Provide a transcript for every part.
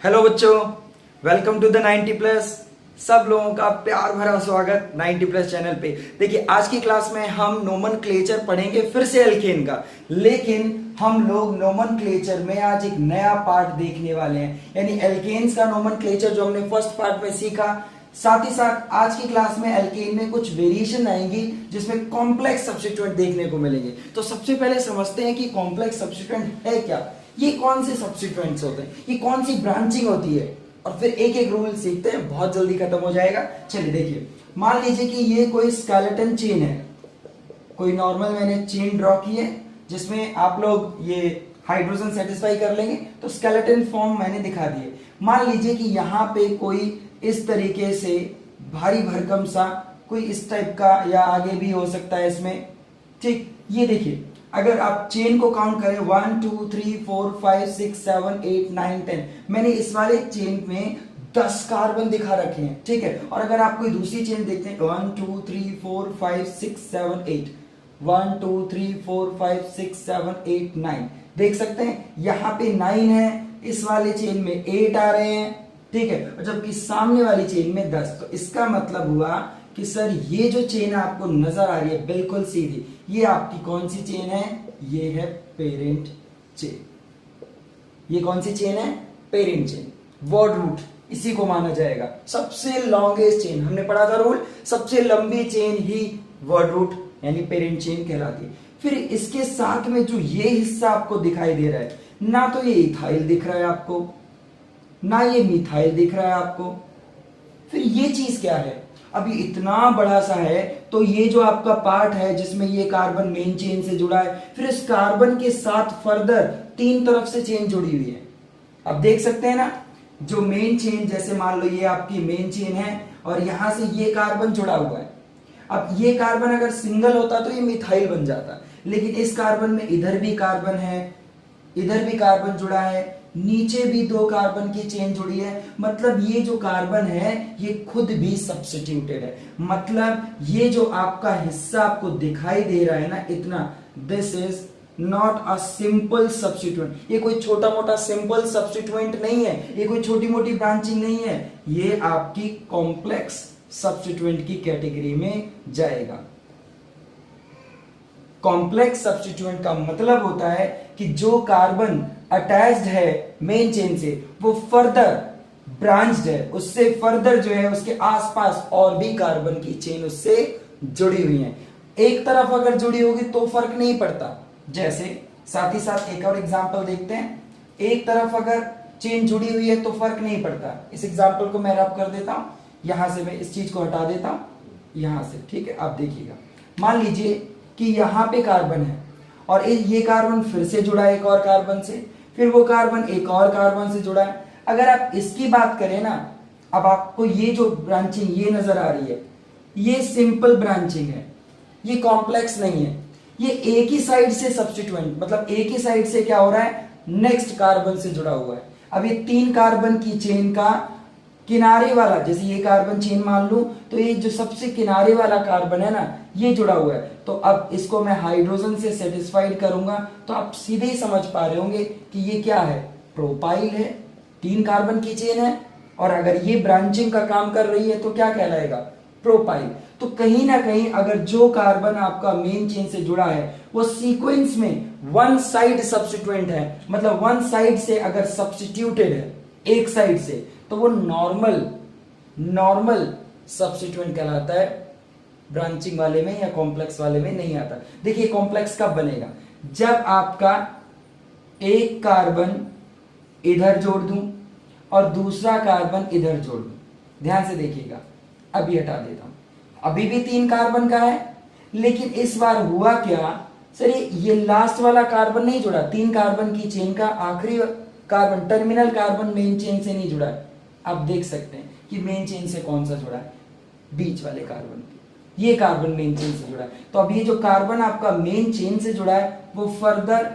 Hello बच्चों, welcome to the 90 plus. सब लोगों का प्यार भरा स्वागत 90 प्लस चैनल पे। देखिए, आज की क्लास में हम नोमेनक्लेचर पढ़ेंगे फिर से एल्केन का, लेकिन हम लोग नोमेनक्लेचर में आज एक नया पार्ट देखने वाले हैं, यानी एल्केन्स का नोमेनक्लेचर जो हमने फर्स्ट पार्ट में सीखा। साथ ही साथ आज की क्लास में एल्केन में कुछ वेरिएशन आएंगी जिसमें कॉम्प्लेक्स सब्स्टिट्यूएंट देखने को मिलेंगे। तो सबसे पहले समझते हैं कि कॉम्प्लेक्स सब्स्टिट्यूएंट है क्या, ये कौन से सब्स्टिट्यूएंट्स होते हैं, ये कौन सी ब्रांचिंग होती है, और फिर एक एक रूल सीखते हैं, बहुत जल्दी खत्म हो जाएगा। चलिए देखिए, मान लीजिए कि ये कोई स्केलेटन चेन है, कोई नॉर्मल मैंने चेन ड्रॉ की है जिसमें आप लोग ये हाइड्रोजन सेटिस्फाई कर लेंगे, तो स्केलेटन फॉर्म मैंने दिखा दिए। मान लीजिए कि यहाँ पे कोई इस तरीके से भारी भरकम सा कोई इस टाइप का, या आगे भी हो सकता है इसमें, ठीक। ये देखिए, अगर आप चेन को काउंट करें 1 2 3 4 5 6 7 8 9 10, मैंने इस वाले चेन में 10 कार्बन दिखा रखे हैं, ठीक है। और अगर आप कोई दूसरी चेन देखते हैं 1 2 3 4 5 6 7 8, 1 2 3 4 5 6 7 8 9, देख सकते हैं यहाँ पे 9 है, इस वाले चेन में 8 आ रहे हैं, ठीक है, और जबकि सामने वाली चेन में 10। तो इसका मतलब हुआ कि सर ये जो चेन आपको नजर आ रही है बिल्कुल सीधी, ये आपकी कौन सी चेन है, ये है पेरेंट चेन। ये कौन सी चेन है, पेरेंट चेन। वर्ड रूट इसी को माना जाएगा सबसे लॉन्गेस्ट चेन। हमने पढ़ा था रूल, सबसे लंबी चेन ही वर्ड रूट यानी पेरेंट चेन कहलाती है। फिर इसके साथ में जो ये हिस्सा आपको दिखाई दे रहा है, ना तो ये इथाइल दिख रहा है आपको, ना ये मिथाइल दिख रहा है आपको, फिर ये चीज क्या है, अब ये इतना बड़ा सा है, तो ये जो आपका पार्ट है जिसमें ये कार्बन मेन चेन से जुड़ा है, फिर इस कार्बन के साथ फर्दर 3 तरफ से चेन जुड़ी हुई है। अब देख सकते हैं ना, जो मेन चेन, जैसे मान लो ये आपकी मेन चेन है और यहां से ये कार्बन जुड़ा हुआ है। अब ये कार्बन अगर सिंगल होता तो ये मिथाइल बन जाता, लेकिन इस कार्बन में इधर भी कार्बन है, इधर भी कार्बन जुड़ा है, नीचे भी 2 कार्बन की चेन जुड़ी है। मतलब ये जो कार्बन है ये खुद भी सब्स्टिट्यूटेड है। मतलब ये जो आपका हिस्सा आपको दिखाई दे रहा है ना इतना, this is not a simple substituent. ये कोई छोटा मोटा सिंपल सब्स्टिट्यूएंट नहीं है, ये कोई छोटी मोटी ब्रांचिंग नहीं है, ये आपकी कॉम्प्लेक्स सब्स्टिट्यूएंट की कैटेगरी में जाएगा। कॉम्प्लेक्स सब्स्टिट्यूएंट का मतलब होता है कि जो कार्बन अटैच्ड है मेन चेन से वो फर्दर ब्रांच्ड है, उससे फर्दर जो है उसके आसपास और भी कार्बन की चेन उससे जुड़ी हुई है। एक तरफ अगर जुड़ी होगी तो फर्क नहीं पड़ता। जैसे साथ ही साथ एक और एग्जांपल देखते हैं, एक तरफ अगर चेन जुड़ी हुई है तो फर्क नहीं पड़ता। इस एग्जांपल को मैं रब कर देता हूं, यहां से मैं इस चीज को हटा देता हूं यहां से, ठीक है। आप देखिएगा, मान लीजिए कि यहां पे कार्बन है और ये कार्बन फिर से जुड़ा है एक और कार्बन से, फिर वो कार्बन एक और कार्बन से जुड़ा है। अगर आप इसकी बात करें ना, अब आपको ये जो ब्रांचिंग ये नजर आ रही है, ये सिंपल ब्रांचिंग है, ये कॉम्प्लेक्स नहीं है। ये एक ही साइड से सब्स्टिट्यूएंट, मतलब एक ही साइड से क्या हो रहा है, नेक्स्ट कार्बन से जुड़ा हुआ है। अब ये 3 कार्बन की चेन का किनारे वाला, जैसे ये कार्बन चेन मान लूं, तो ये जो सबसे किनारे वाला कार्बन है ना ये जुड़ा हुआ है। तो अब इसको मैं हाइड्रोजन से सेटिस्फाइड करूंगा तो आप सीधे ही समझ पा रहे होंगे कि ये क्या है, प्रोपाइल है, 3 कार्बन की चेन है, और अगर ये ब्रांचिंग का काम कर रही है तो क्या कहलाएगा, प्रोपाइल। तो कहीं ना कहीं अगर जो कार्बन आपका मेन चेन से जुड़ा है वो सीक्वेंस में वन साइड सब्स्टिट्यूएंट है, मतलब वन साइड से अगर सब्स्टिट्यूटेड है एक साइड से, तो वो नॉर्मल सब्स्टिट्यूएंट कहलाता है, ब्रांचिंग वाले में या कॉम्प्लेक्स वाले में नहीं आता। देखिए कॉम्प्लेक्स कब बनेगा, जब आपका एक कार्बन इधर जोड़ दूं और दूसरा कार्बन इधर जोड़ दूं। ध्यान से देखिएगा, अभी हटा देता हूं, अभी भी 3 कार्बन का है, लेकिन इस बार हुआ क्या, सर ये लास्ट वाला कार्बन नहीं जुड़ा, 3 कार्बन की चेन का आखिरी carbon, terminal carbon main chain से नहीं जुड़ा है। आप देख सकते हैं कि मेन चेन से कौन सा जुड़ा है, बीच वाले कार्बन, ये कार्बन मेन चेन से जुड़ा है। तो अब ये जो कार्बन आपका मेन चेन से जुड़ा है वो फर्दर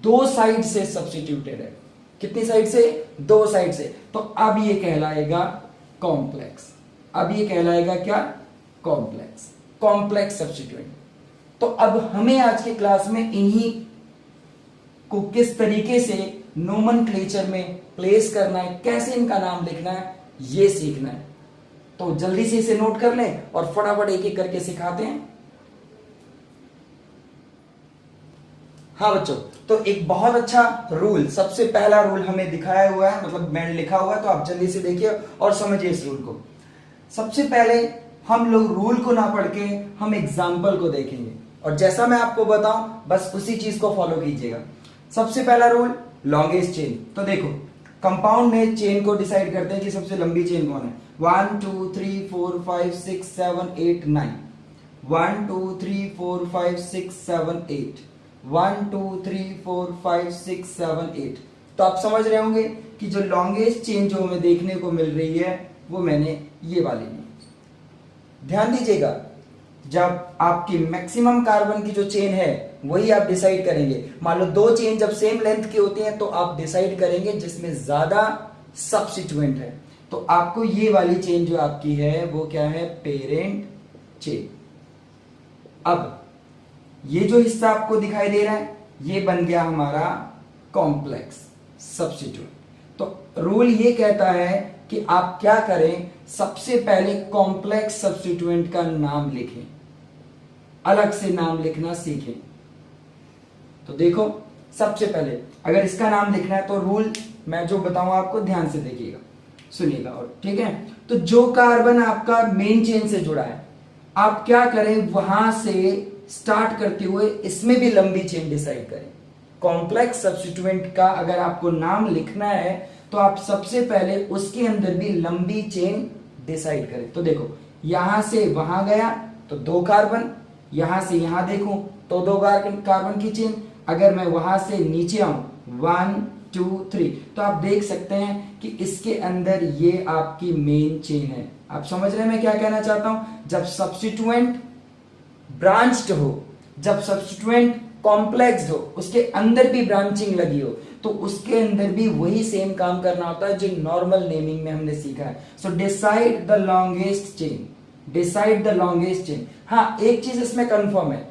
2 साइड से सब्स्टिट्यूटेड है। कितनी साइड से, 2 साइड से। तो अब ये कहलाएगा कॉम्प्लेक्स। अब ये कहलाएगा क्या, कॉम्प्लेक्स, कॉम्प्लेक्स सब्स्टिट्यूएंट। तो अब हमें आज के क्लास में इन्हीं को किस तरीके से नोमेनक्लेचर में प्लेस करना है, कैसे इनका नाम लिखना है, ये सीखना है। तो जल्दी से इसे नोट कर लें और फटाफट एक एक करके सिखाते हैं। हाँ बच्चों, तो एक बहुत अच्छा रूल, सबसे पहला रूल हमें दिखाया हुआ है, मतलब मैंने लिखा हुआ है, तो आप जल्दी से देखिए और समझिए इस रूल को। सबसे पहले हम लोग रूल को ना पढ़ के हम एग्जाम्पल को देखेंगे, और जैसा मैं आपको बताऊं बस उसी चीज को फॉलो कीजिएगा। सबसे पहला रूल, लॉन्गेस्ट चेन। तो देखो, कंपाउंड में चेन को डिसाइड करते हैं कि सबसे लंबी चेन कौन है। 1 2 3 4 5 6 7 8 9, 1 2 3 4 5 6 7 8, 1 2 3 4 5 6 7 8। तो आप समझ रहे होंगे कि जो लॉन्गेस्ट चेन जो हमें देखने को मिल रही है वो मैंने ये वाली ली। ध्यान दीजिएगा, जब आपकी मैक्सिमम कार्बन की जो चेन है वही आप डिसाइड करेंगे। मान लो दो चेन जब सेम लेंथ की होती हैं तो आप डिसाइड करेंगे जिसमें ज्यादा सब्स्टिट्यूएंट है। तो आपको ये वाली चेन जो आपकी है वो क्या है, पेरेंट चेन। अब ये जो हिस्सा आपको दिखाई दे रहा है ये बन गया हमारा कॉम्प्लेक्स सब्स्टिट्यूएंट। तो रूल ये कहता है कि आप क्या करें, सबसे पहले कॉम्प्लेक्स सब्स्टिट्यूएंट का नाम लिखें, अलग से नाम लिखना सीखें। तो देखो, सबसे पहले अगर इसका नाम लिखना है तो रूल मैं जो बताऊंगा आपको ध्यान से देखिएगा, सुनिएगा, और ठीक है। तो जो कार्बन आपका मेन चेन से जुड़ा है, आप क्या करें, वहां से स्टार्ट करते हुए इसमें भी लंबी चेन डिसाइड करें। कॉम्प्लेक्स सब्स्टिट्यूएंट का अगर आपको नाम लिखना है तो आप सबसे पहले उसके अंदर भी लंबी चेन डिसाइड करें। तो देखो, यहां से वहां गया तो 2 कार्बन, यहां से यहां देखूं तो 2 कार्बन की चेन। अगर मैं वहां से नीचे आऊं 1 2 3, तो आप देख सकते हैं कि इसके अंदर ये आपकी मेन चेन है। आप समझ रहे हैं मैं क्या कहना चाहता हूं। जब सब्स्टिट्यूएंट ब्रांच्ड हो, जब सब्स्टिट्यूएंट कॉम्प्लेक्स हो, उसके अंदर भी ब्रांचिंग लगी हो, तो उसके अंदर भी वही सेम काम करना होता है जो नॉर्मल नेमिंग में हमने सीखा है। So decide the longest chain, decide the longest chain. हाँ, एक चीज इसमें कंफर्म है,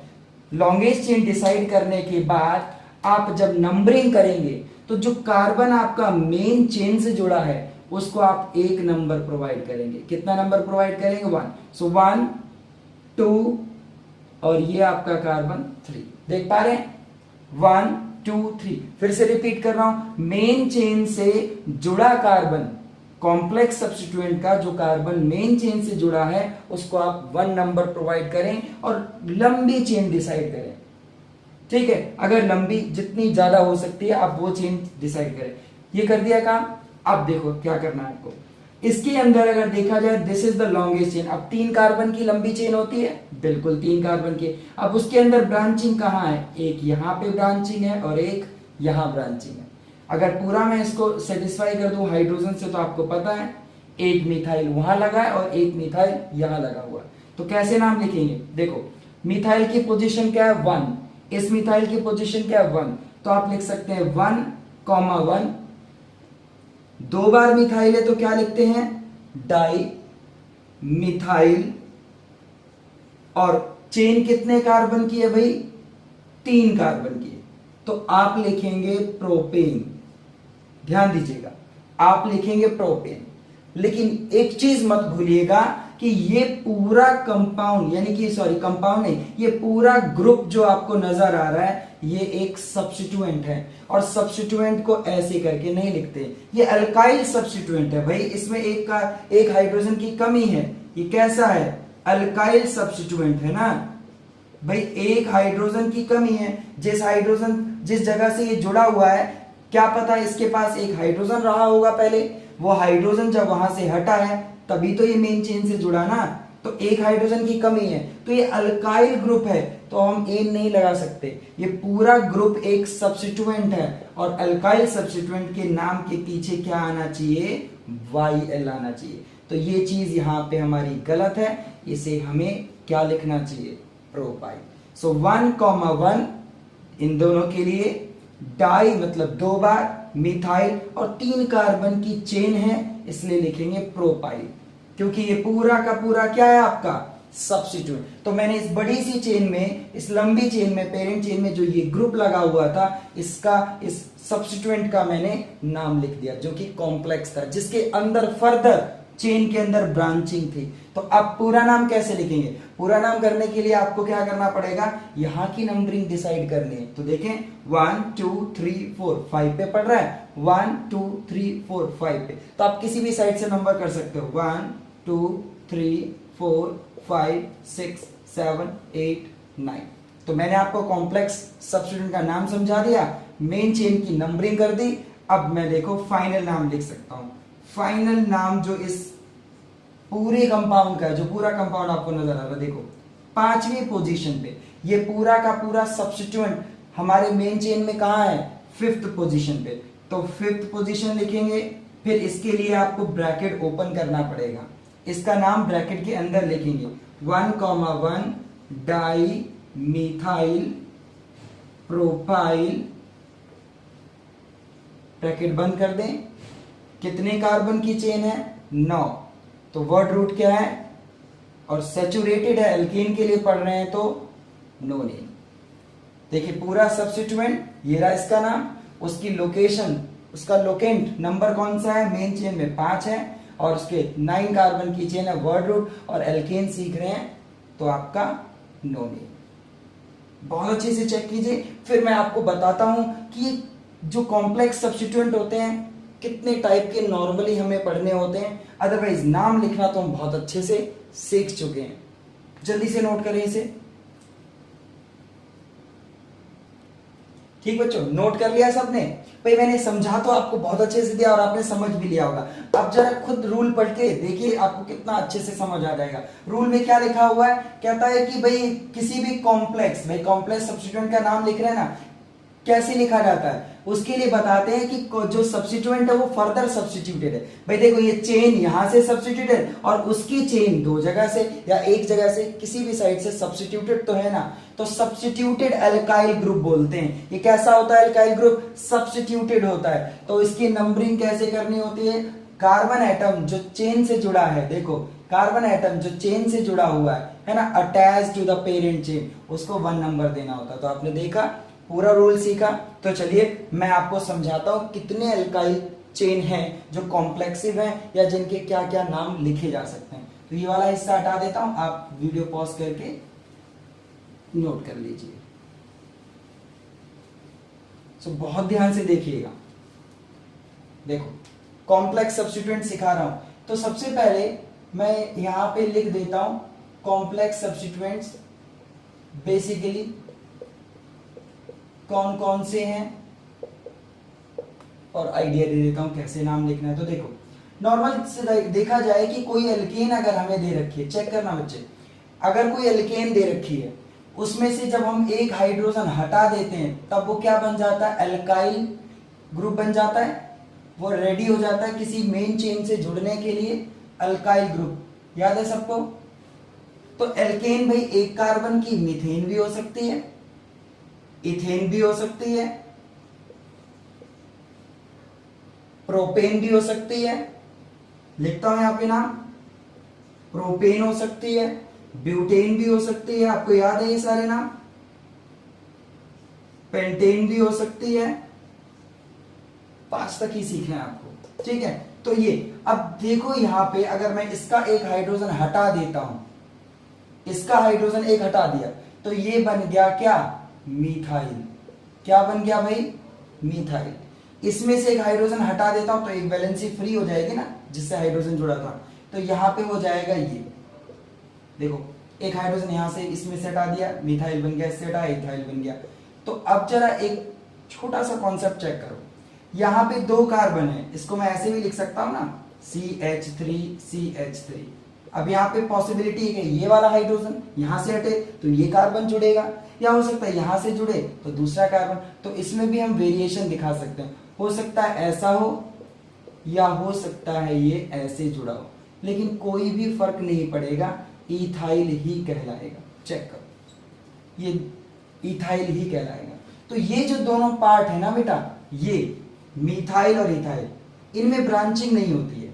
लॉन्गेस्ट चेन डिसाइड करने के बाद आप जब नंबरिंग करेंगे तो जो कार्बन आपका मेन चेन से जुड़ा है उसको आप 1 नंबर प्रोवाइड करेंगे। कितना नंबर प्रोवाइड करेंगे, 1। सो 1 2 और ये आपका कार्बन 3, देख पा रहे हैं, 1 2 3। फिर से रिपीट कर रहा हूं, मेन चेन से जुड़ा कार्बन, कॉम्प्लेक्स सब्स्टिट्यूएंट का जो कार्बन मेन चेन से जुड़ा है उसको आप 1 नंबर प्रोवाइड करें और लंबी चेन डिसाइड करें। ठीक है, अगर लंबी जितनी ज्यादा हो सकती है आप वो चेन डिसाइड करें। ये कर दिया काम। अब देखो क्या करना है आपको, इसके अंदर अगर देखा जाए this is the longest chain. अब 3 कार्बन की लंबी चेन होती है, बिल्कुल 3 कार्बन की। अब उसके अंदर ब्रांचिंग कहाँ है, एक यहाँ पे ब्रांचिंग है और एक यहाँ ब्रांचिंग है। अगर पूरा मैं इसको सेटिस्फाई कर दूं हाइड्रोजन से तो आपको पता है एक मिथाइल वहां लगा है और एक मिथाइल यहां लगा हुआ है। तो कैसे नाम लिखेंगे, देखो मिथाइल की पोजीशन क्या है 1, इस मिथाइल की पोजीशन क्या है 1, तो आप लिख सकते हैं 1,1। 2 बार मिथाइल है तो क्या लिखते हैं, डाई मिथाइल। और चेन कितने कार्बन की है भाई, 3 कार्बन की है, तो आप लिखेंगे प्रोपेन। ध्यान दीजिएगा, आप लिखेंगे प्रोपेन। लेकिन एक चीज मत भूलिएगा कि ये पूरा कंपाउंड, यानी कि सॉरी कंपाउंड नहीं, ये पूरा ग्रुप जो आपको नजर आ रहा है ये एक सब्स्टिट्यूएंट है। और सब्स्टिट्यूएंट को ऐसे करके नहीं लिखते, ये अल्काइल सब्स्टिट्यूएंट है भाई, इसमें एक हाइड्रोजन की कमी है। ये कैसा है, अल्काइल सब्स्टिट्यूएंट है ना भाई, एक हाइड्रोजन की कमी है। जिस जगह से ये जुड़ा हुआ है, क्या पता इसके पास एक हाइड्रोजन रहा होगा पहले, वो हाइड्रोजन जब वहां से हटा है तभी तो ये मेन चेन से जुड़ा ना, तो एक हाइड्रोजन की कमी है, तो ये अल्काइल ग्रुप है, तो हम एन नहीं लगा सकते। ये पूरा ग्रुप एक सब्स्टिट्यूएंट है और अल्काइल सब्स्टिट्यूएंट के नाम के पीछे क्या आना चाहिए, YL आना चाहिए। तो ये चीज यहां पे हमारी गलत है, इसे हमें क्या लिखना चाहिए, प्रोपाइल। सो 1,1 इन दोनों के लिए, डाई मतलब 2 बार, मिथाइल और 3 कार्बन की चेन है इसलिए लिखेंगे प्रोपाइल, क्योंकि ये पूरा का पूरा क्या है आपका सब्स्टिट्यूएंट। तो मैंने इस बड़ी सी चेन में, इस लंबी चेन में, पेरेंट चेन में जो ये ग्रुप लगा हुआ था, इसका, इस सब्स्टिट्यूएंट का मैंने नाम लिख दिया, जो कि कॉम्प्लेक्स था, जिसके अंदर फर्दर चेन के अंदर ब्रांचिंग थी। तो अब पूरा नाम कैसे लिखेंगे? पूरा नाम करने के लिए आपको क्या करना पड़ेगा, यहां की नंबरिंग डिसाइड करनी है। तो देखें 1 2 3 4 5 पे पढ़ रहा है, 1 2 3 4 5 पे। तो आप किसी भी साइड से नंबर कर सकते हो, 1 2 3 4 5 6 7 8 9। तो मैंने आपको कॉम्प्लेक्स सब्स्टिट्यूएंट का नाम समझा दिया, मेन चेन की नंबरिंग कर दी। अब मैं देखो फाइनल नाम लिख सकता हूं। फाइनल नाम जो इस पूरे कंपाउंड का है, जो पूरा कंपाउंड आपको नजर आ रहा है, देखो 5वीं पोजीशन पे, ये पूरा का पूरा सब्स्टिट्यूएंट हमारे मेन चेन में कहां है, 5th पोजीशन पे। तो 5th पोजीशन लिखेंगे, फिर इसके लिए आपको ब्रैकेट ओपन करना पड़ेगा, इसका नाम ब्रैकेट के अंदर लिखेंगे 1,1 डाई मिथाइल प्रोपाइल, ब्रैकेट बंद कर दें। कितने कार्बन की चेन है, 9। तो वर्ड रूट क्या है, और सैचुरेटेड है, एल्कीन के लिए पढ़ रहे हैं तो नोनिन। देखिए पूरा सब्स्टिट्यूएंट, ये रहा इसका नाम, उसकी लोकेशन, उसका लोकेंट नंबर कौन सा है, मेन चेन में 5 है, और उसके 9 कार्बन की चेन है, वर्ड रूट, और एल्केन सीख रहे हैं तो आपका नोनिन। बहुत अच्छे से चेक कीजिए, फिर मैं आपको बताता हूं कि जो कॉम्प्लेक्स सब्स्टिट्यूएंट होते हैं कितने टाइप के नॉर्मली हमें पढ़ने होते हैं, अदरवाइज नाम लिखना तो हम बहुत अच्छे से सीख चुके हैं। जल्दी से नोट करें इसे। ठीक बच्चों, नोट कर लिया सबने? भाई मैंने समझा तो आपको बहुत अच्छे से दिया और आपने समझ भी लिया होगा। अब जरा खुद रूल पढ़ के देखिए, आपको कितना अच्छे से समझ आ जाएगा। रूल में क्या लिखा हुआ है, कहता है कि भाई किसी भी कॉम्प्लेक्स, भाई कॉम्प्लेक्स सब्स्टिट्यूएंट का नाम लिख रहे हैं ना, कैसे लिखा जाता है उसके लिए बताते हैं कि जो सब्स्टिट्यूएंट है वो फर्दर सब्स्टिट्यूटेड है। भाई देखो ये चेन यहां से सब्स्टिट्यूटेड और उसकी चेन 2 जगह से या एक जगह से किसी भी साइड से सब्स्टिट्यूटेड तो है ना, तो सब्स्टिट्यूटेड अल्काइल ग्रुप बोलते हैं। ये कैसा होता है अल्काइल ग्रुप, सब्स्टिट्यूटेड होता है। तो इसकी नंबरिंग कैसे करनी होती है, कार्बन एटम जो चेन से जुड़ा है, देखो कार्बन एटम जो चेन से जुड़ा हुआ है ना, attach to the parent chain, उसको 1 नंबर देना होता है। तो आपने देखा, पूरा रूल सीखा। तो चलिए मैं आपको समझाता हूं कितने अल्काइल चेन हैं जो कॉम्प्लेक्सिव हैं या जिनके क्या क्या नाम लिखे जा सकते हैं। तो ये वाला हिस्सा हटा देता हूं, आप वीडियो पॉज करके नोट कर लीजिए। तो बहुत ध्यान से देखिएगा। देखो कॉम्प्लेक्स सब्स्टिट्यूएंट सिखा रहा हूं, तो सबसे पहले मैं यहां पे लिख देता हूं कॉम्प्लेक्स सब्स्टिट्यूएंट्स बेसिकली कौन कौन से हैं, और आइडिया दे देता हूं कैसे नाम लिखना है। तो देखो नॉर्मल से देखा जाए कि कोई एल्केन अगर हमें दे रखी है, चेक करना बच्चे, अगर कोई एल्केन दे रखी है उसमें से जब हम एक हाइड्रोजन हटा देते हैं तब वो क्या बन जाता है, एल्काइल ग्रुप बन जाता है। वो रेडी हो जाता है किसी मेन चेन से जुड़ने के लिए, अल्काइल ग्रुप। याद है सबको? तो एल्केन भाई एक कार्बन की मीथेन भी हो सकती है, इथेन भी हो सकती है, प्रोपेन भी हो सकती है, लिखता हूं यहां पे नाम, प्रोपेन हो सकती है, ब्यूटेन भी हो सकती है, आपको याद है ये सारे नाम, पेंटेन भी हो सकती है। 5 तक ही सीखना है आपको, ठीक है। तो ये अब देखो यहां पे अगर मैं इसका एक हाइड्रोजन हटा देता हूं, इसका हाइड्रोजन एक हटा दिया, तो ये बन गया क्या, मीथाइल। क्या बन गया भाई, मीथाइल। इसमें से एक हाइड्रोजन हटा देता हूं तो एक वैलेंसी फ्री हो जाएगी ना, जिससे हाइड्रोजन जुड़ा था, तो यहां पे हो जाएगा ये, देखो एक हाइड्रोजन यहां से इसमें से हटा दिया, मिथाइल बन गया, इससे हटा इथाइल बन गया। तो अब जरा एक छोटा सा कॉन्सेप्ट चेक करो, यहां पे 2 कार्बन है, इसको मैं ऐसे भी लिख सकता हूं ना, CH3 CH3। अब यहाँ पे पॉसिबिलिटी है ये वाला हाइड्रोजन यहां से हटे तो ये कार्बन जुड़ेगा, या हो सकता है यहां से जुड़े तो दूसरा कार्बन। तो इसमें भी हम वेरिएशन दिखा सकते हैं, हो सकता है ऐसा हो या हो सकता है ये ऐसे जुड़ा हो, लेकिन कोई भी फर्क नहीं पड़ेगा, इथाइल ही कहलाएगा। चेक करो, ये इथाइल ही कहलाएगा। तो ये जो दोनों पार्ट है ना बेटा, ये मिथाइल और इथाइल, इनमें ब्रांचिंग नहीं होती है,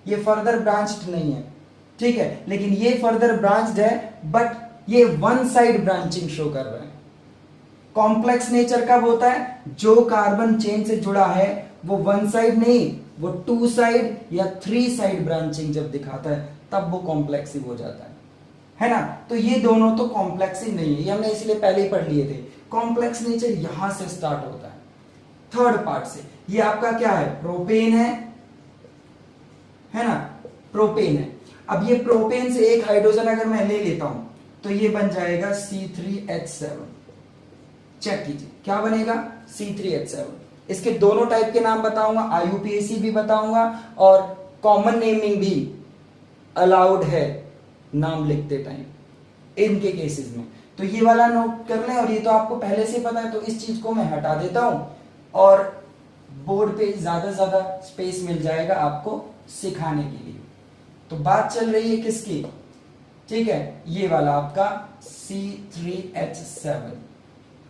ये फर्दर ब्रांच्ड नहीं है। ठीक है, लेकिन ये फर्दर ब्रांच्ड है, बट ये वन साइड ब्रांचिंग शो कर रहा है। कॉम्प्लेक्स नेचर कब होता है? जो कार्बन चेन से जुड़ा है वो वन साइड नहीं, वो टू साइड या थ्री साइड ब्रांचिंग जब दिखाता है तब वो कॉम्प्लेक्सिव हो जाता है ना। तो ये दोनों तो कॉम्प्लेक्सिव नहीं है, ये हमने इसलिए पहले ही पढ़ लिए थे। कॉम्प्लेक्स नेचर यहां से स्टार्ट होता है, थर्ड पार्ट से। ये आपका क्या है? प्रोपेन है ना, प्रोपेन है। अब ये प्रोपेन से एक हाइड्रोजन अगर मैं ले लेता हूं तो ये बन जाएगा C3H7। चेक कीजिए क्या बनेगा, C3H7। इसके दोनों टाइप के नाम बताऊंगा, IUPAC भी बताऊंगा और कॉमन नेमिंग भी अलाउड है नाम लिखते टाइम इनके केसेस में। तो ये वाला नोट कर लें, और ये तो आपको पहले से पता है, तो इस चीज को मैं हटा देता हूं और बोर्ड पे ज्यादा से ज्यादा स्पेस मिल जाएगा आपको सिखाने के लिए। तो बात चल रही है किसकी? ठीक है, ये वाला आपका C3H7।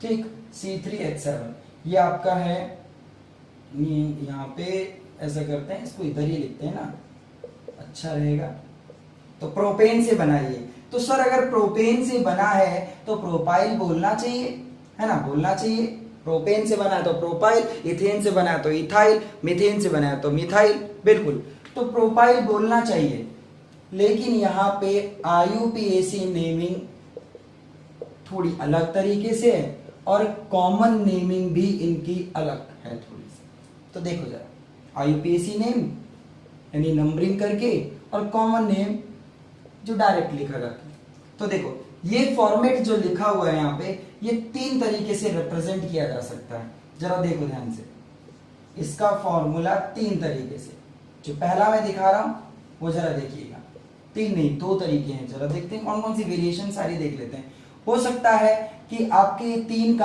ठीक, C3H7 ये आपका है। यहां पे ऐसा करते हैं, इसको इधर ही लिखते हैं ना, अच्छा रहेगा। तो प्रोपेन से बना ये, तो सर अगर प्रोपेन से बना है तो प्रोपाइल बोलना चाहिए, है ना, बोलना चाहिए। प्रोपेन से बना है तो प्रोपाइल, इथेन से बना है तो इथाइल, मीथेन से बना है तो मिथाइल, बिल्कुल, तो प्रोपाइल बोलना चाहिए। लेकिन यहां पे IUPAC नेमिंग थोड़ी अलग तरीके से है और कॉमन नेमिंग भी इनकी अलग है थोड़ी सी। तो देखो जरा, IUPAC नेम यानी नंबरिंग करके, और कॉमन नेम जो डायरेक्ट लिखा जाता है। तो देखो ये फॉर्मेट जो लिखा हुआ है यहाँ पे, ये तीन तरीके से रिप्रेजेंट किया जा सकता है। जरा देखो ध्यान से, इसका फॉर्मूला तीन तरीके से, जो पहला मैं दिखा रहा हूं वो जरा देखिएगा। तीन नहीं, दो तरीके हैं, जरा देखते हैं कौन कौन सी वेरिएशन, सारी देख लेते हैं। हो सकता है कि आपके तीन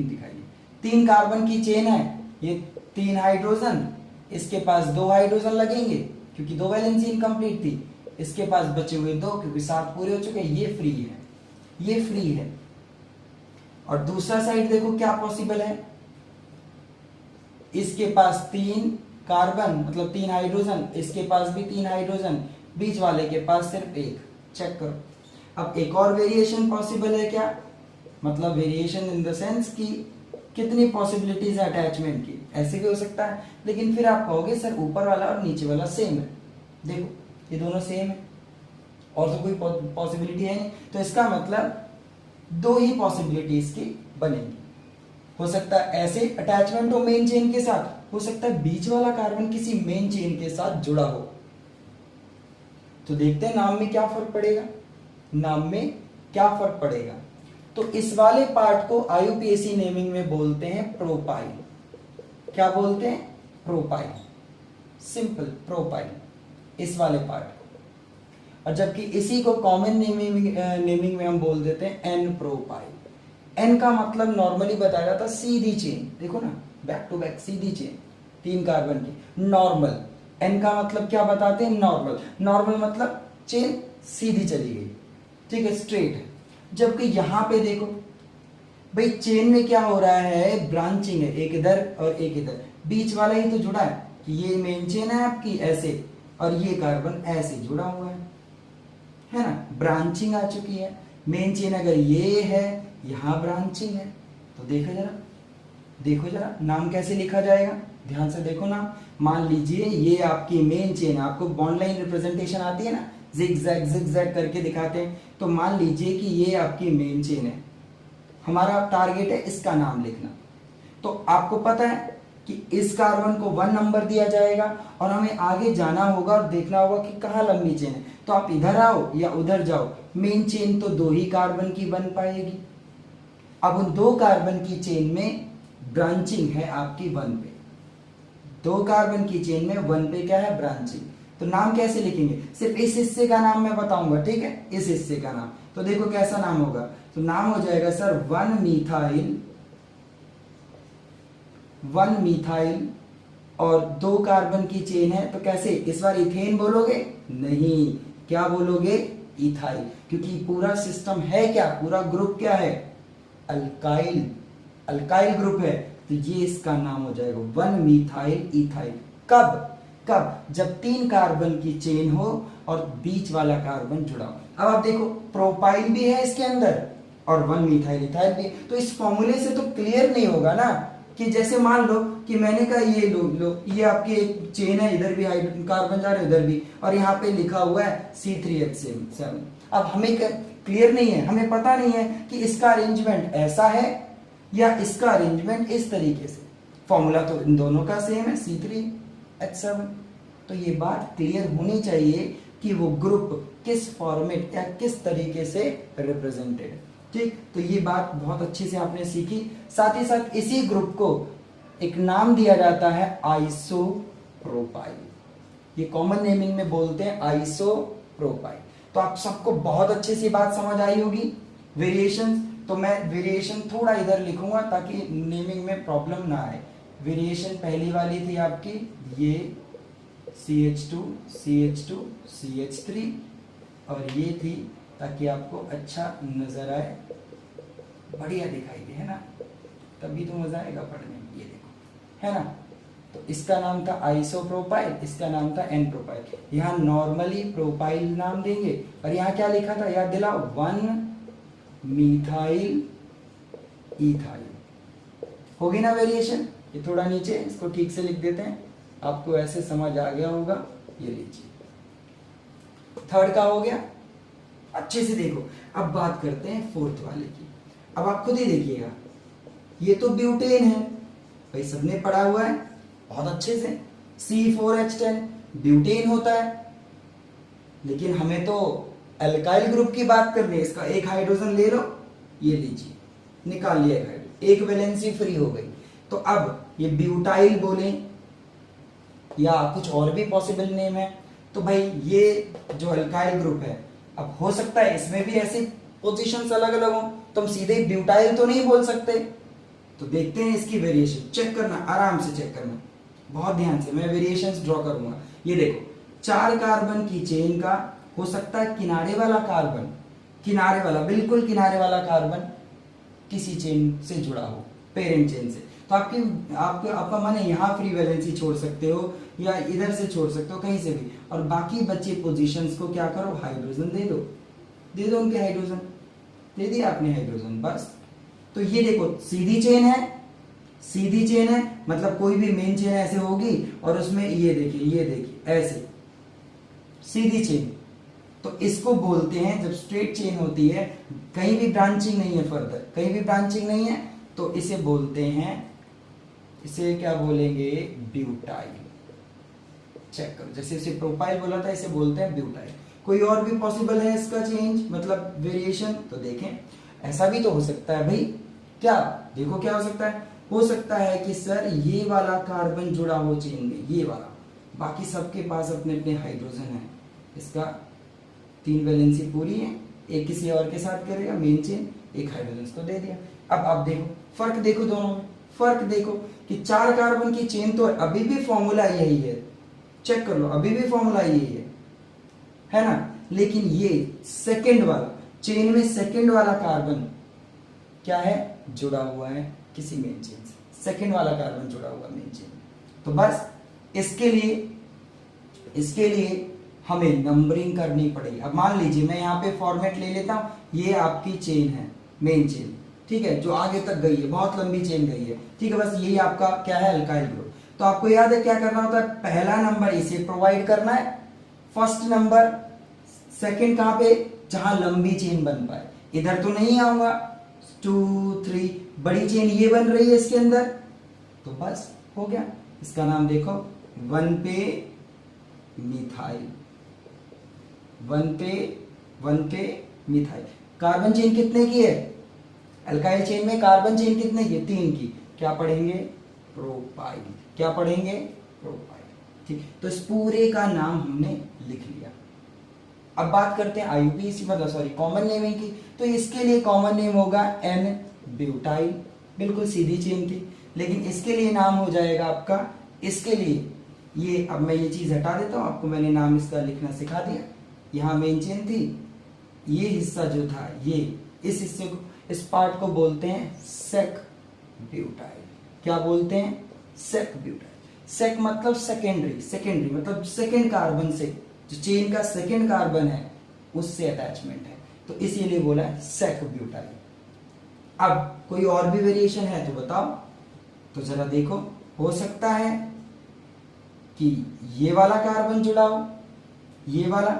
दिखाइए, तीन कार्बन की चेन है, ये तीन हाइड्रोजन, इसके पास दो हाइड्रोजन लगेंगे क्योंकि दो वैलेंसी इनकम्प्लीट थी, इसके पास बचे हुए दो क्योंकि 7 पूरे हो चुके हैं, ये फ्री है, ये फ्री है। और दूसरा साइड देखो क्या पॉसिबल है, इसके पास तीन कार्बन मतलब तीन हाइड्रोजन, इसके पास भी तीन हाइड्रोजन, बीच वाले के पास सिर्फ एक। चेक करो। अब एक और वेरिएशन पॉसिबल है क्या, मतलब वेरिएशन इन द सेंस कि कितनी पॉसिबिलिटीज है अटैचमेंट की, ऐसे भी हो सकता है। लेकिन फिर आप कहोगे सर ऊपर वाला और नीचे वाला सेम है, देखो ये दोनों सेम है और तो कोई पॉसिबिलिटी है नहीं, तो इसका मतलब दो ही पॉसिबिलिटी इसकी बनेगी। हो सकता है ऐसे अटैचमेंट हो मेन चेन के साथ, हो सकता है बीच वाला कार्बन किसी मेन चेन के साथ जुड़ा हो। तो देखते हैं नाम में क्या फर्क पड़ेगा, नाम में क्या फर्क पड़ेगा। तो इस वाले पार्ट को IUPAC नेमिंग में बोलते हैं प्रोपाइल। क्या बोलते हैं? प्रोपाइल, सिंपल प्रोपाइल, इस वाले पार्ट को। और जबकि इसी को कॉमन नेमिंग में हम बोल देते हैं एन प्रोपाइल। एन का मतलब नॉर्मली बताया जाता है सीधी चेन, देखो ना बैक टू बैक सीधी चेन, तीन कार्बन की नॉर्मल। एन का मतलब क्या बताते हैं? नॉर्मल। नॉर्मल मतलब चेन सीधी चली गई, ठीक है, स्ट्रेट है। जबकि यहां पे देखो भाई चेन में क्या हो रहा है, ब्रांचिंग है, एक इधर और एक इधर, बीच वाला ही तो जुड़ा है कि ये मेन चेन है आपकी ऐसे और ये कार्बन ऐसे जुड़ा हुआ है ना, ब्रांचिंग आ चुकी है। मेन चेन अगर ये है, यहां ब्रांचिंग है, तो देखो जरा नाम कैसे लिखा जाएगा, ध्यान से देखो ना। मान लीजिए ये आपकी मेन चेन है, आपको बॉन्ड लाइन रिप्रेजेंटेशन आती है ना, जिग-जैग करके दिखाते हैं। तो मान लीजिए कि ये आपकी मेन चेन है, हमारा टारगेट है इसका नाम लिखना। तो आपको पता है कि इस कार्बन को 1 नंबर दिया जाएगा और हमें आगे जाना होगा और देखना होगा कि कहाँ लंबी चेन है। तो आप इधर आओ या उधर जाओ, मेन चेन तो दो ही कार्बन की बन पाएगी। अब उन दो कार्बन की चेन में ब्रांचिंग है आपकी 1 पे, दो कार्बन की चेन में 1 पे क्या है, ब्रांचिंग। तो नाम कैसे लिखेंगे, सिर्फ इस हिस्से का नाम मैं बताऊंगा, ठीक है, इस हिस्से का नाम। तो देखो कैसा नाम होगा, तो नाम हो जाएगा सर 1 मिथाइल और दो कार्बन की चेन है, तो कैसे, इस बार इथेन बोलोगे नहीं, क्या बोलोगे, इथाइल, क्योंकि पूरा सिस्टम है क्या, पूरा ग्रुप क्या है, अल्काइल ग्रुप है। तो ये इसका नाम हो जाएगा 1 मिथाइल इथाइल। कब, कब? जब 3 कार्बन की चेन हो और बीच वाला कार्बन जुड़ा हो। अब आप देखो प्रोपाइल भी है इसके अंदर और 1 मिथाइल इथाइल भी, तो इस फॉर्मूले से तो क्लियर नहीं होगा ना कि जैसे मान लो कि मैंने कहा ये लो ये आपकी एक चेन है, इधर भी हाइड्रोजन कार्बन जा रहे हैं, उधर भी, और यहाँ पे लिखा हुआ है C3H7। अब हमें क्लियर नहीं है, हमें पता नहीं है कि इसका अरेंजमेंट ऐसा है या इसका अरेंजमेंट इस तरीके से। फॉर्मूला तो इन दोनों का सेम है C3H7, तो ये बात क्लियर होनी चाहिए कि वो ग्रुप किस फॉर्मेट या किस तरीके से रिप्रेजेंटेड है। ठीक, तो ये बात बहुत अच्छे से आपने सीखी। साथ ही साथ इसी ग्रुप को एक नाम दिया जाता है आइसोप्रोपाइल। ये कॉमन नेमिंग में बोलते हैं आइसोप्रोपाइल। तो आप सबको बहुत अच्छे से बात समझ आई होगी। वेरिएशन, तो मैं वेरिएशन थोड़ा इधर लिखूंगा ताकि नेमिंग में प्रॉब्लम ना आए। वेरिएशन पहली वाली थी आपकी ये CH2 CH2 CH3, और ये थी ताकि आपको अच्छा नजर आए, बढ़िया दिखाई दे, है ना, तभी तो मजा आएगा पढ़ने में। ये देखो, है ना, तो इसका नाम था आइसोप्रोपाइल, इसका नाम था एन प्रोपाइल। यहाँ नॉर्मली प्रोपाइल नाम देंगे, और यहाँ क्या लिखा था याद दिलाओ, 1 मिथाइल इथाइल। होगी ना वेरिएशन? ये थोड़ा नीचे इसको ठीक से लिख देते हैं, आपको ऐसे समझ आ गया होगा। ये लीजिए, थर्ड का हो गया, अच्छे से देखो। अब बात करते हैं फोर्थ वाले की। अब आप खुद ही देखिएगा, ये तो ब्यूटेन है भाई, सबने पढ़ा हुआ है बहुत अच्छे से, C4H10 ब्यूटेन होता है। लेकिन हमें तो अल्काइल ग्रुप की बात करनी है। इसका एक हाइड्रोजन ले लो, ये लीजिए, निकाल लिया एक हाइड्रोजन, एक वैलेंसी फ्री हो गई। तो अब ये ब्यूटाइल बोले या कुछ और भी पॉसिबल नेम है, तो भाई ये जो अल्काइल ग्रुप है, अब हो सकता है इसमें भी ऐसी पोजीशंस अलग अलग हो, तो हम सीधे ब्यूटाइल तो नहीं बोल सकते। तो देखते हैं इसकी वेरिएशन, चेक करना, आराम से चेक करना, बहुत ध्यान से। मैं वेरिएशंस ड्रॉ करूंगा। ये देखो, 4 कार्बन की चेन का हो सकता है किनारे वाला कार्बन, किनारे वाला, बिल्कुल किनारे वाला कार्बन किसी चेन से जुड़ा हो, पेरेंट चेन से। तो आपका मन है यहाँ फ्री वैलेंसी छोड़ सकते हो या इधर से छोड़ सकते हो, कहीं से भी, और बाकी बचे पोजीशंस को क्या करो, हाइड्रोजन दे दो उनके हाइड्रोजन, दे दिया आपने हाइड्रोजन, बस। तो ये देखो सीधी चेन है, मतलब कोई भी मेन चेन ऐसे होगी और उसमें ये देखिए ऐसे सीधी चेन, तो इसको बोलते हैं, जब स्ट्रेट चेन होती है, कहीं भी ब्रांचिंग नहीं है, फर्दर कहीं भी ब्रांचिंग नहीं है, तो इसे बोलते हैं, इसे क्या बोलेंगे, ब्यूटाइल। चेक करो, जैसे इसे प्रोपाइल बोला था, इसे बोलते हैं ब्यूटाइल। कोई और भी पॉसिबल है इसका चेंज, मतलब वेरिएशन? तो देखें, ऐसा भी तो हो सकता है भाई, क्या देखो क्या हो सकता है कि सर ये वाला कार्बन जुड़ा हो चेन में, ये वाला, बाकी सबके पास अपने अपने हाइड्रोजन है, इसका 3 वैलेंसी पूरी है, एक किसी और के साथ करेगा मेन चेन, एक हाइड्रोजन इसको दे दिया। अब आप देखो फर्क, देखो दोनों में फर्क देखो कि 4 कार्बन की चेन तो अभी भी फॉर्मूला यही है, चेक कर लो, अभी भी फॉर्मूला यही है ना, लेकिन ये सेकंड वाला चेन में सेकंड वाला कार्बन क्या है, जुड़ा हुआ है किसी मेन चेन से, सेकंड वाला कार्बन जुड़ा हुआ मेन चेन। तो बस इसके लिए हमें नंबरिंग करनी पड़ेगी। अब मान लीजिए मैं यहाँ पे फॉर्मेट ले लेता हूँ, ये आपकी चेन है, मेन चेन, ठीक है, जो आगे तक गई है, बहुत लंबी चेन गई है, ठीक है, बस यही आपका क्या है, अल्काइल ग्रुप। तो आपको याद है क्या करना होता है, पहला नंबर इसे प्रोवाइड करना है, फर्स्ट नंबर, सेकंड कहां पे, जहां लंबी चेन बन पाए, इधर तो नहीं आऊंगा, 2 3 बड़ी चेन ये बन रही है इसके अंदर, तो बस हो गया। इसका नाम देखो, 1 पे मिथाइल, 1 पे मिथाइल। कार्बन चेन कितने की है, अल्काइल चेन में कार्बन चेन कितने की है, 3 की, क्या पढ़ेंगे, प्रोपाइल, क्या पढ़ेंगे, प्रोपाइल, ठीक। तो इस पूरे का नाम हमने लिख लिया। अब बात करते हैं आईयूपीएसी, मतलब सॉरी कॉमन नेमिंग की। तो इसके लिए कॉमन नेम होगा एन ब्यूटाइल, बिल्कुल सीधी चेन थी, लेकिन इसके लिए नाम हो जाएगा आपका, इसके लिए ये, अब मैं ये चीज हटा देता हूं, आपको मैंने नाम इसका लिखना सिखा दिया। यहाँ मेन चेन थी, ये हिस्सा जो था, ये इस हिस्से को, इस पार्ट को बोलते हैं सेक ब्यूटाइल। क्या बोलते हैं, सेक ब्यूटाइल। सेक मतलब सेकेंडरी, सेकेंडरी मतलब सेकेंड कार्बन से, जो चेन का सेकेंड कार्बन है उससे अटैचमेंट है, तो इसीलिए बोला है सेक ब्यूटाइल। अब कोई और भी वेरिएशन है तो बताओ, तो जरा देखो, हो सकता है कि ये वाला कार्बन जुड़ा हो, ये वाला,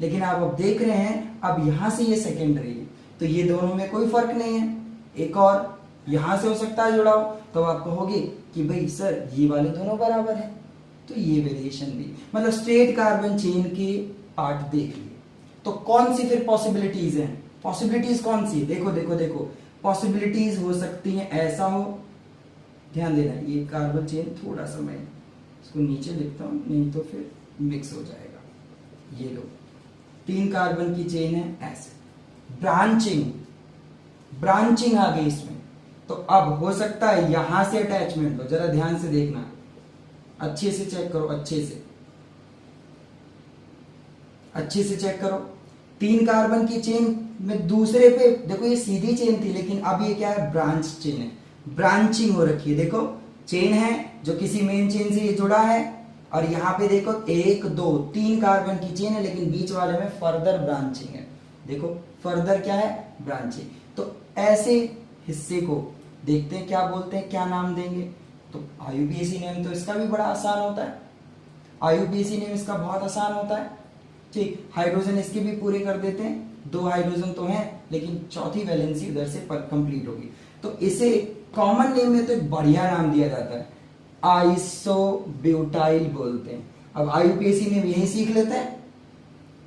लेकिन आप अब देख रहे हैं अब यहां से ये सेकेंडरी है, तो ये दोनों में कोई फर्क नहीं है। एक और यहां से हो सकता है जुड़ा हो, तो आप कहोगे कि भाई सर ये वाले दोनों बराबर है, तो ये वेरिएशन भी, मतलब स्ट्रेट कार्बन चेन के पार्ट देख लिए। तो कौन सी फिर पॉसिबिलिटीज हैं, पॉसिबिलिटीज कौन सी, देखो देखो देखो, पॉसिबिलिटीज हो सकती हैं, ऐसा हो, ध्यान देना, ये कार्बन चेन थोड़ा सा मैं इसको नीचे लिखता हूं, नहीं तो फिर मिक्स हो जाएगा। ये लो, 3 कार्बन की चेन है, ऐसे ब्रांचिंग, ब्रांचिंग आ गई इसमें, तो अब हो सकता है यहां से अटैचमेंट हो, जरा ध्यान से देखना, अच्छे से चेक करो, अच्छे से चेक करो। 3 कार्बन की चेन में दूसरे पे देखो, ये सीधी चेन थी, लेकिन अब ये क्या है, ब्रांच चेन है, ब्रांचिंग हो रखी है। देखो चेन है जो किसी मेन चेन से ये जुड़ा है, और यहां पे देखो 1 2 3 कार्बन की चेन है, लेकिन बीच वाले में फर्दर ब्रांचिंग है। देखो फर्दर क्या है, ब्रांचिंग। तो ऐसे हिस्से को देखते हैं क्या बोलते हैं, क्या नाम देंगे। तो आईयूपीएसी नेम तो इसका भी बड़ा आसान होता है, आईयूपीएसी नेम इसका बहुत आसान होता है, ठीक। हाइड्रोजन इसके भी पूरे कर देते हैं, 2 हाइड्रोजन तो हैं, लेकिन चौथी वैलेंसी उधर से कंप्लीट होगी। तो इसे कॉमन नेम में तो एक बढ़िया नाम दिया जाता है, आइसोब्यूटाइल बोलते हैं। अब आईयूपीएसी नेम यही सीख लेते हैं,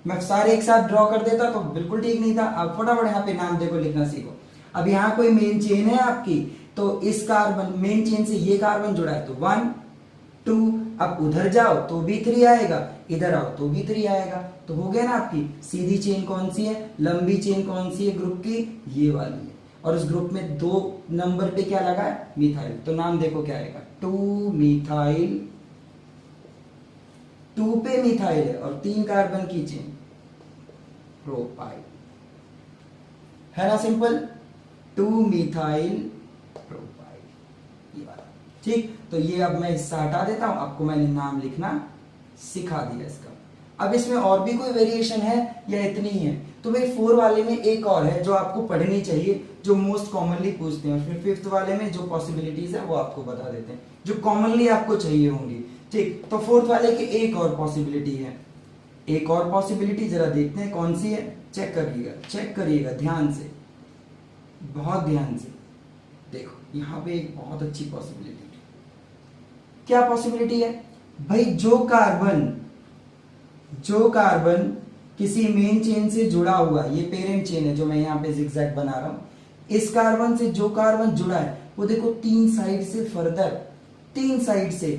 मैं सारे एक साथ ड्रॉ कर देता तो बिल्कुल ठीक नहीं था। अब फटाफट यहाँ पे नाम देखो, लिखना सीखो। अब यहाँ कोई मेन चेन है आपकी, तो इस कार्बन मेन चेन से ये कार्बन जुड़ा है, तो 1 2, अब उधर जाओ तो भी 3 आएगा, इधर आओ तो भी 3 आएगा, तो हो गया ना आपकी सीधी चेन कौन सी है, लंबी चेन कौन सी है ग्रुप की, ये वाली है। और उस ग्रुप में 2 नंबर पे क्या लगा है, मिथाइल, तो नाम देखो क्या आएगा, 2 मिथाइल, 2 पे मिथाइल है और 3 कार्बन की चेन, प्रोपाइल, है ना सिंपल, 2 मिथाइल प्रोपाइल, ये वाला, ठीक। तो ये अब मैं हिस्सा हटा देता हूं, आपको मैंने नाम लिखना सिखा दिया इसका। अब इसमें और भी कोई वेरिएशन है या इतनी ही है, तो भाई 4 वाले में एक और है जो आपको पढ़नी चाहिए, जो मोस्ट कॉमनली पूछते हैं, और फिर 5th वाले में जो पॉसिबिलिटीज है वो आपको बता देते हैं, जो कॉमनली आपको चाहिए होंगी, ठीक। तो 4th वाले की एक और पॉसिबिलिटी है, एक और पॉसिबिलिटी जरा देखते हैं कौन सी है, चेक करिएगा, चेक करिएगा ध्यान से, बहुत ध्यान से देखो। यहां पे एक बहुत अच्छी पॉसिबिलिटी, क्या पॉसिबिलिटी है भाई, जो कार्बन किसी मेन चेन से जुड़ा हुआ, ये पेरेंट चेन है जो मैं यहां पे जिगजैग बना रहा हूं, इस कार्बन से जो कार्बन जुड़ा है वो देखो 3 साइड से फर्दर, 3 साइड से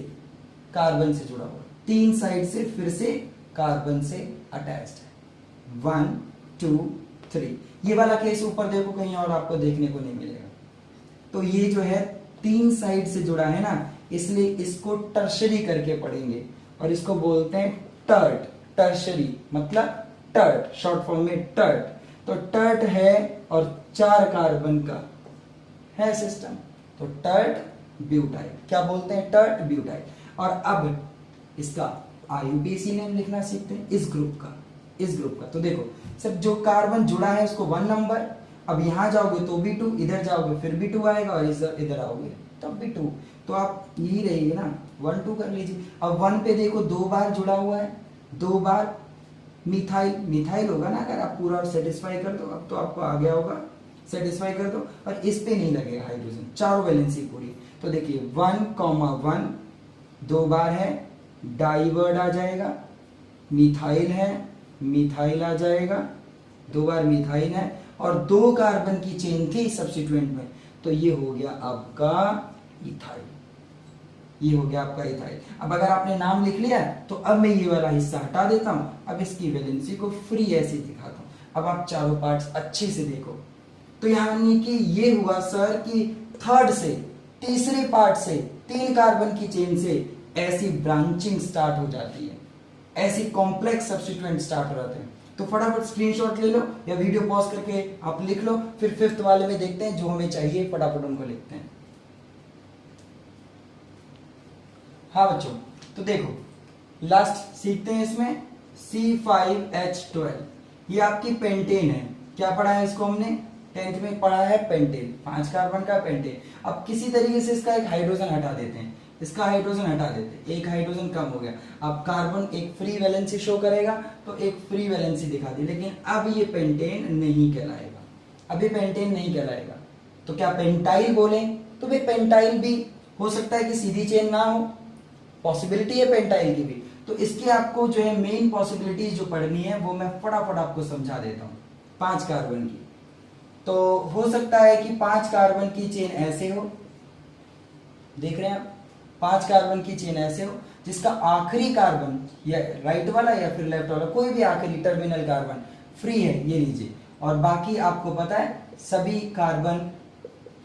कार्बन से जुड़ा हुआ, 3 साइड से फिर से कार्बन से अटैच्ड है, 1 2 3। ये वाला केस ऊपर देखो, कहीं और आपको देखने को नहीं मिलेगा। तो ये जो है 3 साइड से जुड़ा है ना, इसलिए इसको टर्शरी करके पढ़ेंगे, और इसको बोलते हैं टर्ट, टर्शरी मतलब टर्ट, शॉर्ट फॉर्म में टर्ट। तो टर्ट है और 4 कार्बन का है सिस्टम, तो टर्ट ब्यूटाइल, क्या बोलते हैं, टर्ट ब्यूटाइल। और अब इसका आईयूपीएसी नेम लिखना सीखते हैं, इस ग्रुप का। तो देखो सब जो कार्बन जुड़ा है उसको 1 नंबर, अब यहां जाओगे तो भी 2, इधर जाओगे फिर भी 2 आएगा, और इधर आओगे तब भी 2, तो आप यही रहेगी ना, 1 2 कर लीजिए। अब 1 पे देखो 2 बार जुड़ा हुआ है, 2 बार मिथाइल होगा ना, अगर आप पूरा सेटिस्फाई कर दो, अब तो आपको आ गया होगा, सेटिस्फाई कर दो, और इस पे नहीं लगेगा हाइड्रोजन, चारों वैलेंसी पूरी। तो देखिए 1,1 2 बार है, डाइवर्ड आ जाएगा, मिथाइल है, मिथाइल आ जाएगा, 2 बार मिथाइल है, और 2 कार्बन की चेन थी सब्स्टिट्यूएंट में, तो ये हो गया आपका इथाइल, ये हो गया आपका इथाइल। अब अगर आपने नाम लिख लिया तो अब मैं ये वाला हिस्सा हटा देता हूं, अब इसकी वैलेंसी को फ्री ऐसे दिखाता हूं। अब आप चारों पार्ट्स अच्छे से देखो, तो यानी कि ये हुआ सर कि थर्ड से, तीसरे पार्ट से, 3 कार्बन की चेन से ऐसी ब्रांचिंग स्टार्ट हो जाती है, ऐसी कॉम्प्लेक्स सब्स्टिट्यूएंट स्टार्ट हो जाते हैं। तो फटाफट स्क्रीनशॉट ले लो या वीडियो पॉज करके आप लिख लो, फिर 5th वाले में देखते हैं जो हमें चाहिए, फटाफट उनको लिखते हैं। हाँ बच्चों, तो देखो लास्ट सीखते हैं इसमें C5H12, ये आपकी पेंटेन है। क्या पढ़ा है इसको हमने 10th में पढ़ा है, पेंटेन, 5 कार्बन का पेंटेन। अब किसी तरीके से इसका एक हाइड्रोजन हटा देते हैं, इसका हाइड्रोजन हटा देते हैं, एक हाइड्रोजन कम हो गया। अब कार्बन एक फ्री वैलेंसी शो करेगा तो एक फ्री वैलेंसी दिखा दी, लेकिन अब ये पेंटेन नहीं कहलाएगा, अभी पेंटेन नहीं कहलाएगा। तो क्या पेंटाइल बोले? तो भाई पेंटाइल भी हो सकता है कि सीधी चेन ना हो, पॉसिबिलिटी है पेंटाइल की भी। तो इसकी आपको जो है मेन पॉसिबिलिटीज जो पढ़नी है वो मैं फटाफट आपको समझा देता हूं। 5 कार्बन की, तो हो सकता है कि 5 कार्बन की चेन ऐसे हो, देख रहे हैं आप, 5 कार्बन की चेन ऐसे हो जिसका आखिरी कार्बन या राइट वाला या फिर लेफ्ट वाला कोई भी आखिरी टर्मिनल कार्बन फ्री है, ये लीजिए। और बाकी आपको पता है सभी कार्बन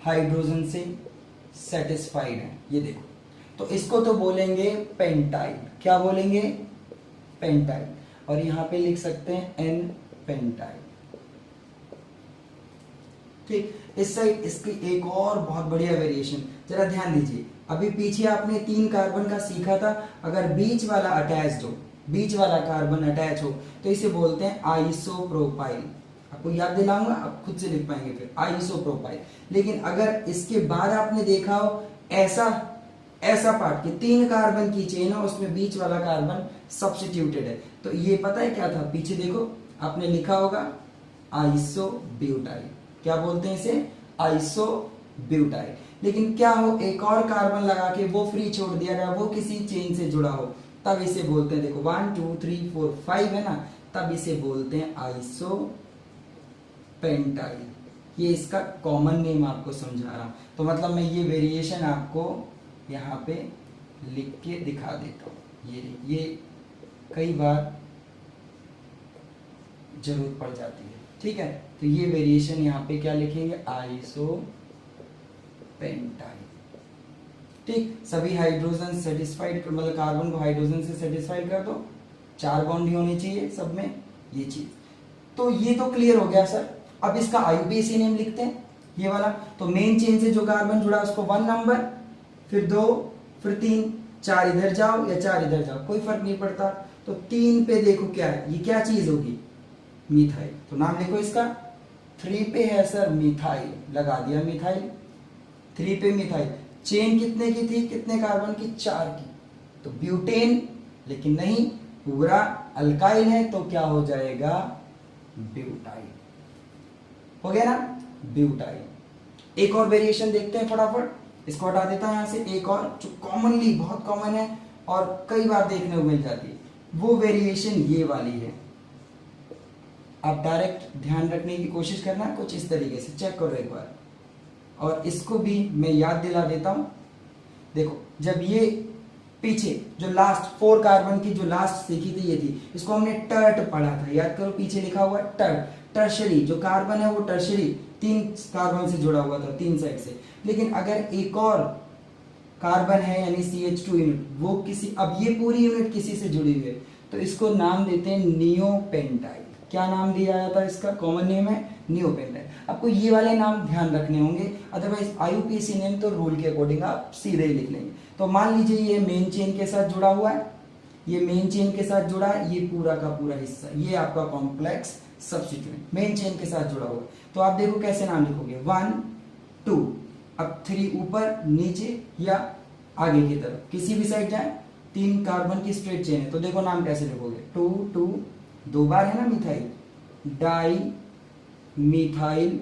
हाइड्रोजन से सेटिस्फाइड है, ये देखो। तो इसको तो बोलेंगे पेंटाइल। क्या बोलेंगे? पेंटाइल। और यहां पे लिख सकते हैं एन पेंटाइल। ठीक, इस साइड इसकी एक और बहुत बढ़िया वेरिएशन, जरा ध्यान दीजिए। अभी पीछे आपने 3 कार्बन का सीखा था, अगर बीच वाला अटैच हो, बीच वाला कार्बन अटैच हो तो इसे बोलते हैं आइसोप्रोपाइल। आपको याद दिलाऊंगा, आप खुद से लिख पाएंगे फिर, आइसोप्रोपाइल। लेकिन अगर इसके बाद आपने देखा हो ऐसा पार्ट कि 3 कार्बन की चेन है, उसमें बीच वाला कार्बन सब्स्टिट्यूटेड है, तो ये पता है क्या था? पीछे देखो, आपने लिखा होगा आइसोब्यूटाइल। क्या बोलते हैं इसे? आइसोब्यूटाइल। लेकिन क्या हो, एक और कार्बन लगा के वो फ्री छोड़ दिया गया, वो किसी चेन से जुड़ा हो, तब इसे बोलते हैं, देखो 1 2 3 4 5 है ना, तब इसे बोलते हैं आइसोपेंटाइल। ये इसका कॉमन नेम आपको समझा रहा हूं। तो मतलब मैं ये वेरिएशन आपको यहाँ पे लिख के दिखा देता हूँ। ये कई बार जरूरत पड़ जाती है, ठीक है। तो ये वेरिएशन यहाँ पे क्या लिखेंगे? आइसोपेंटाइल। ठीक, सभी हाइड्रोजन सेटिस्फाइड, मतलब कार्बन को हाइड्रोजन से सेटिस्फाइड कर दो, 4 बॉन्ड ही होने चाहिए सब में, ये चीज। तो ये तो क्लियर हो गया सर। अब इसका आईयूपीएसी नेम लिखते हैं, ये वाला। तो मेन चेन से जो कार्बन जुड़ा उसको 1 नंबर, फिर 2, फिर 3, 4 इधर जाओ या 4 इधर जाओ, कोई फर्क नहीं पड़ता। तो 3 पे देखो क्या है, ये क्या चीज होगी? मिथाइल। तो नाम लिखो इसका। 3 पे है सर मिथाइल, लगा दिया मिथाइल। 3 पे मिथाइल। चेन कितने की थी, कितने कार्बन की? 4 की। तो ब्यूटेन, लेकिन नहीं, पूरा अल्काइल है, तो क्या हो जाएगा? ब्यूटाइल। हो गया ना, ब्यूटाइल। एक और वेरिएशन देखते हैं फटाफट, इसको हटा देता है यहां से। एक और जो कॉमनली बहुत कॉमन है और कई बार देखने को मिल जाती है, वो वेरिएशन ये वाली है। आप डायरेक्ट ध्यान रखने की कोशिश करना, कुछ इस तरीके से चेक करो एक बार। और इसको भी मैं याद दिला देता हूं। देखो, जब ये पीछे जो लास्ट 4 कार्बन की जो लास्ट सीखी थी, ये थी, इसको हमने टर्ट पढ़ा था, याद करो, पीछे लिखा हुआ है टर्ट। टर्शरी जो कार्बन है वो टर्शरी 3 कार्बन से जुड़ा हुआ था, 3 साइड से। लेकिन अगर एक और कार्बन है यानी CH2 यूनिट, वो किसी, अब ये पूरी यूनिट किसी से जुड़ी हुई है, तो इसको नाम देते हैं नियोपेंटाइल। क्या नाम दिया जाता है इसका? कॉमन नेम है नियोपेंटाइल। आपको ये वाले नाम ध्यान रखने होंगे, अदरवाइज आईयूपीएसी नेम तो रूल के अकॉर्डिंग आप सीधे ही लिख लेंगे। तो मान लीजिए ये मेन चेन के साथ जुड़ा हुआ है, ये मेन चेन के साथ जुड़ा है, ये पूरा का पूरा हिस्सा, ये आपका कॉम्प्लेक्स सब्स्टिट्यूएंट मेन चेन के साथ जुड़ा हुआ है। तो आप देखो कैसे नाम लिखोगे, 1 2, अब 3 ऊपर नीचे या आगे की तरफ, किसी भी साइड जाए, 3 कार्बन की स्ट्रेट चेन है, तो देखो नाम कैसे लिखोगे, 2 2, 2 बार है ना मिथाइल, डाई मिथाइल,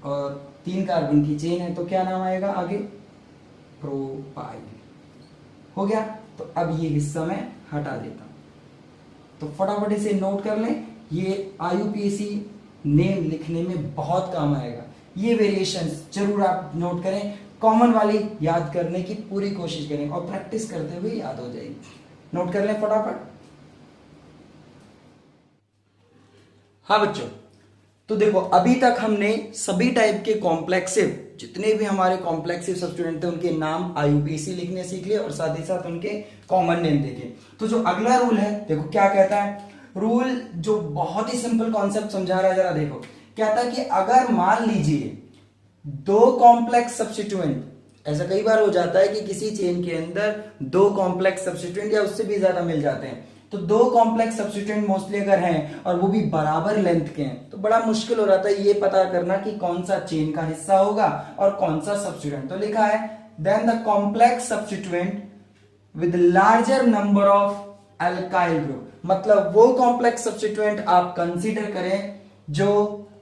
और 3 कार्बन की चेन है, तो क्या नाम आएगा आगे? प्रोपाइल। हो गया। तो अब ये हिस्सा मैं हटा देता हूं, तो फटाफट इसे नोट कर लें, ये आईयूपीएसी नेम लिखने में बहुत काम आएगा। ये वेरिएशंस जरूर आप नोट करें, कॉमन वाली याद करने की पूरी कोशिश करें और प्रैक्टिस करते हुए याद हो जाएगी। नोट कर लें फटाफट। हाँ बच्चों, तो देखो अभी तक हमने सभी टाइप के कॉम्प्लेक्सिव, जितने भी हमारे कॉम्प्लेक्सिव सब्स्टिट्यूएंट थे उनके नाम आईयूपीएसी लिखने सीख लिए और साथ ही साथ उनके कॉमन नेम देखे। तो जो अगला रूल है, देखो क्या कहता है रूल, जो बहुत ही सिंपल कॉन्सेप्ट समझा रहा है, जरा देखो। कहता है कि अगर मान लीजिए 2 कॉम्प्लेक्स सब्स्टिट्यूएंट ऐसा कई बार हो जाता है कि किसी चेन के अंदर दो कॉम्प्लेक्स सब्स्टिट्यूएंट या उससे भी ज्यादा मिल जाते हैं, तो दो कॉम्प्लेक्स सब्स्टिट्यूएंट मोस्टली अगर हैं और वो भी बराबर लेंथ के हैं तो बड़ा मुश्किल हो रहा था ये पता करना कि कौन सा चेन का हिस्सा होगा और कौन सा सब्स्टिट्यूएंट। तो लिखा है then the complex substituent with larger number of alkyl group, मतलब वो कॉम्प्लेक्स सब्स्टिट्यूएंट आप कंसीडर करें जो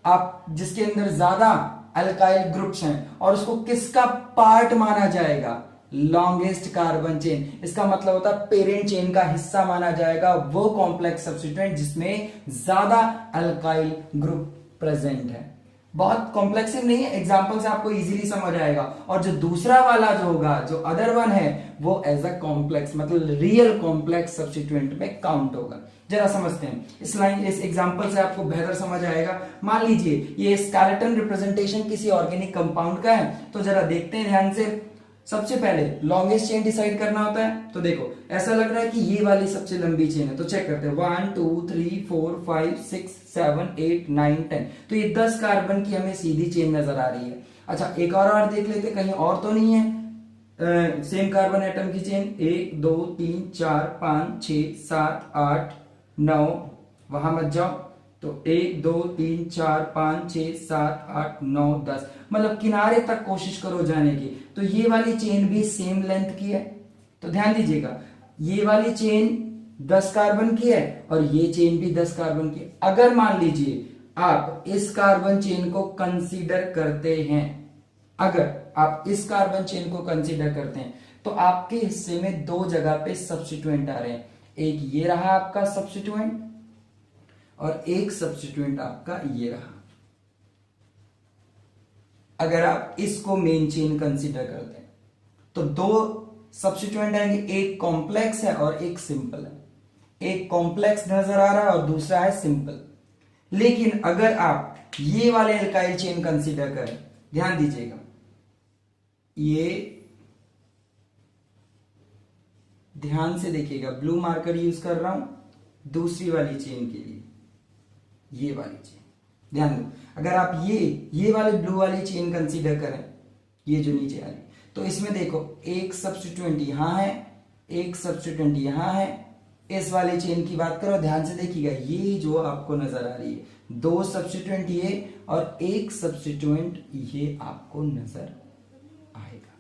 आप जिसके अंदर ज्यादा अल्काइल ग्रुप्स हैं और उसको किसका पार्ट माना जाएगा, लॉन्गेस्ट कार्बन चेन। इसका मतलब होता है पेरेंट चेन का हिस्सा माना जाएगा वो कॉम्प्लेक्स सब्स्टिट्यूएंट जिसमें ज्यादा अल्काइल ग्रुप प्रेजेंट है। बहुत कॉम्प्लेक्सिव नहीं है, एग्जांपल से आपको इजीली समझ आएगा। और जो दूसरा वाला जो होगा, जो अदर वन है, वो एज अ कॉम्प्लेक्स मतलब रियल कॉम्प्लेक्स सब्स्टिट्यूएंट में काउंट होगा। जरा समझते हैं इस एग्जांपल से आपको बेहतर समझ आएगा। मान लीजिए ये स्केलेटन रिप्रेजेंटेशन किसी ऑर्गेनिक कंपाउंड का है, तो जरा देखते हैं ध्यान से। सबसे पहले लॉन्गेस्ट चेन डिसाइड करना होता है, तो देखो ऐसा लग रहा है कि ये वाली सबसे लंबी चेन है, तो चेक करते हैं 1 2 3 4 5 6 7 8 9 10, तो ये 10 कार्बन की हमें सीधी चेन नजर आ रही है। अच्छा एक और देख लेते, कहीं और तो नहीं है सेम कार्बन एटम की चेन। 1 2 3 4 5 6 7 8 9, वहां मत जाओ, तो 1 2 3 4 5 6 7 8 9 10, मतलब किनारे तक कोशिश करो जाने की। तो ये वाली चेन भी सेम लेंथ की है, तो ध्यान दीजिएगा ये वाली चेन 10 कार्बन की है और ये चेन भी 10 कार्बन की है। अगर मान लीजिए आप इस कार्बन चेन को कंसीडर करते हैं, अगर आप इस कार्बन चेन को कंसीडर करते हैं, तो आपके हिस्से में दो जगह पे सब्स्टिट्यूएंट आ रहे हैं। एक ये रहा आपका सब्स्टिट्यूएंट और एक सब्स्टिट्यूएंट आपका ये रहा। अगर आप इसको मेन चेन कंसीडर करते हैं तो दो सब्स्टिट्यूएंट आएंगे, एक कॉम्प्लेक्स है और एक सिंपल है। एक कॉम्प्लेक्स नजर आ रहा है और दूसरा है सिंपल। लेकिन अगर आप ये वाले अल्काइल चेन कंसीडर करें, ध्यान दीजिएगा, ये ध्यान से देखिएगा, ब्लू मार्कर यूज कर रहा हूं दूसरी वाली चेन के लिए, ये वाली चेन ध्यान दो। अगर आप ये वाले ब्लू वाली चेन कंसीडर करें, ये जो नीचे आ रही, तो इसमें देखो एक सब्स्टिट्यूएंट यहां है, एक सब्स्टिट्यूएंट यहां है। इस वाली चेन की बात करो, ध्यान से देखिएगा, ये जो आपको नजर आ रही है, दो सब्स्टिट्यूएंट ये और एक सब्स्टिट्यूएंट ये आपको नजर आएगा।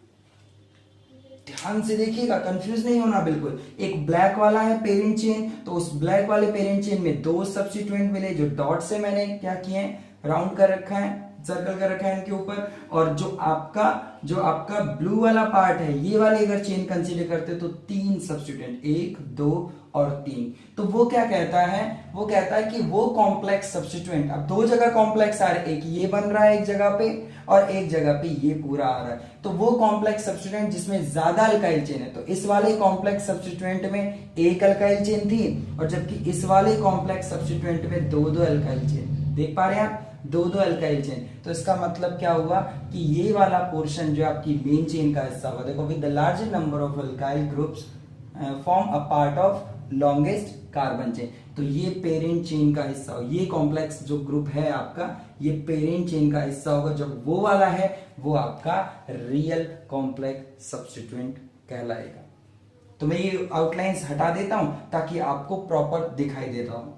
ध्यान से देखिएगा, कंफ्यूज नहीं होना बिल्कुल। एक ब्लैक वाला है पेरेंट चेन, तो उस ब्लैक वाले पेरेंट चेन में दो सब्स्टिट्यूएंट मिले, जो डॉट से मैंने क्या किए हैं, राउंड कर रखा है, सर्कल कर रखा है इनके ऊपर। और जो आपका ब्लू वाला पार्ट है, ये वाले अगर चेन कंसीडर करते तो तीन सब्स्टिट्यूएंट, 1 2 और 3। तो वो क्या कहता है, वो कहता है कि वो कॉम्प्लेक्स सब्स्टिट्यूएंट, अब दो जगह कॉम्प्लेक्स आ रहे हैं, एक ये बन रहा है एक जगह पे और एक जगह पे ये पूरा आ रहा है, तो वो कॉम्प्लेक्स सब्स्टिट्यूएंट जिसमें ज्यादा अल्काइल चेन है। तो इस वाले कॉम्प्लेक्स सब्स्टिट्यूएंट में एक अल्काइल चेन थी और जबकि इस वाले कॉम्प्लेक्स सब्स्टिट्यूएंट में दो अल्काइल चेन। देख पा रहे हैं आप, दो अल्काइल चेन। तो इसका मतलब क्या हुआ कि ये वाला पोर्शन जो आपकी मेन चेन का हिस्सा हुआ, देखो with the larger number of alkyl groups form a part of longest carbon chain. तो ये पेरेंट चेन का हिस्सा हो, ये कॉम्प्लेक्स जो ग्रुप है आपका, ये पेरेंट चेन का हिस्सा होगा। जब वो वाला है वो आपका रियल कॉम्प्लेक्स सब्स्टिट्यूएंट कहलाएगा। तो मैं ये आउटलाइंस हटा देता हूं ताकि आपको प्रॉपर दिखाई देता हूं।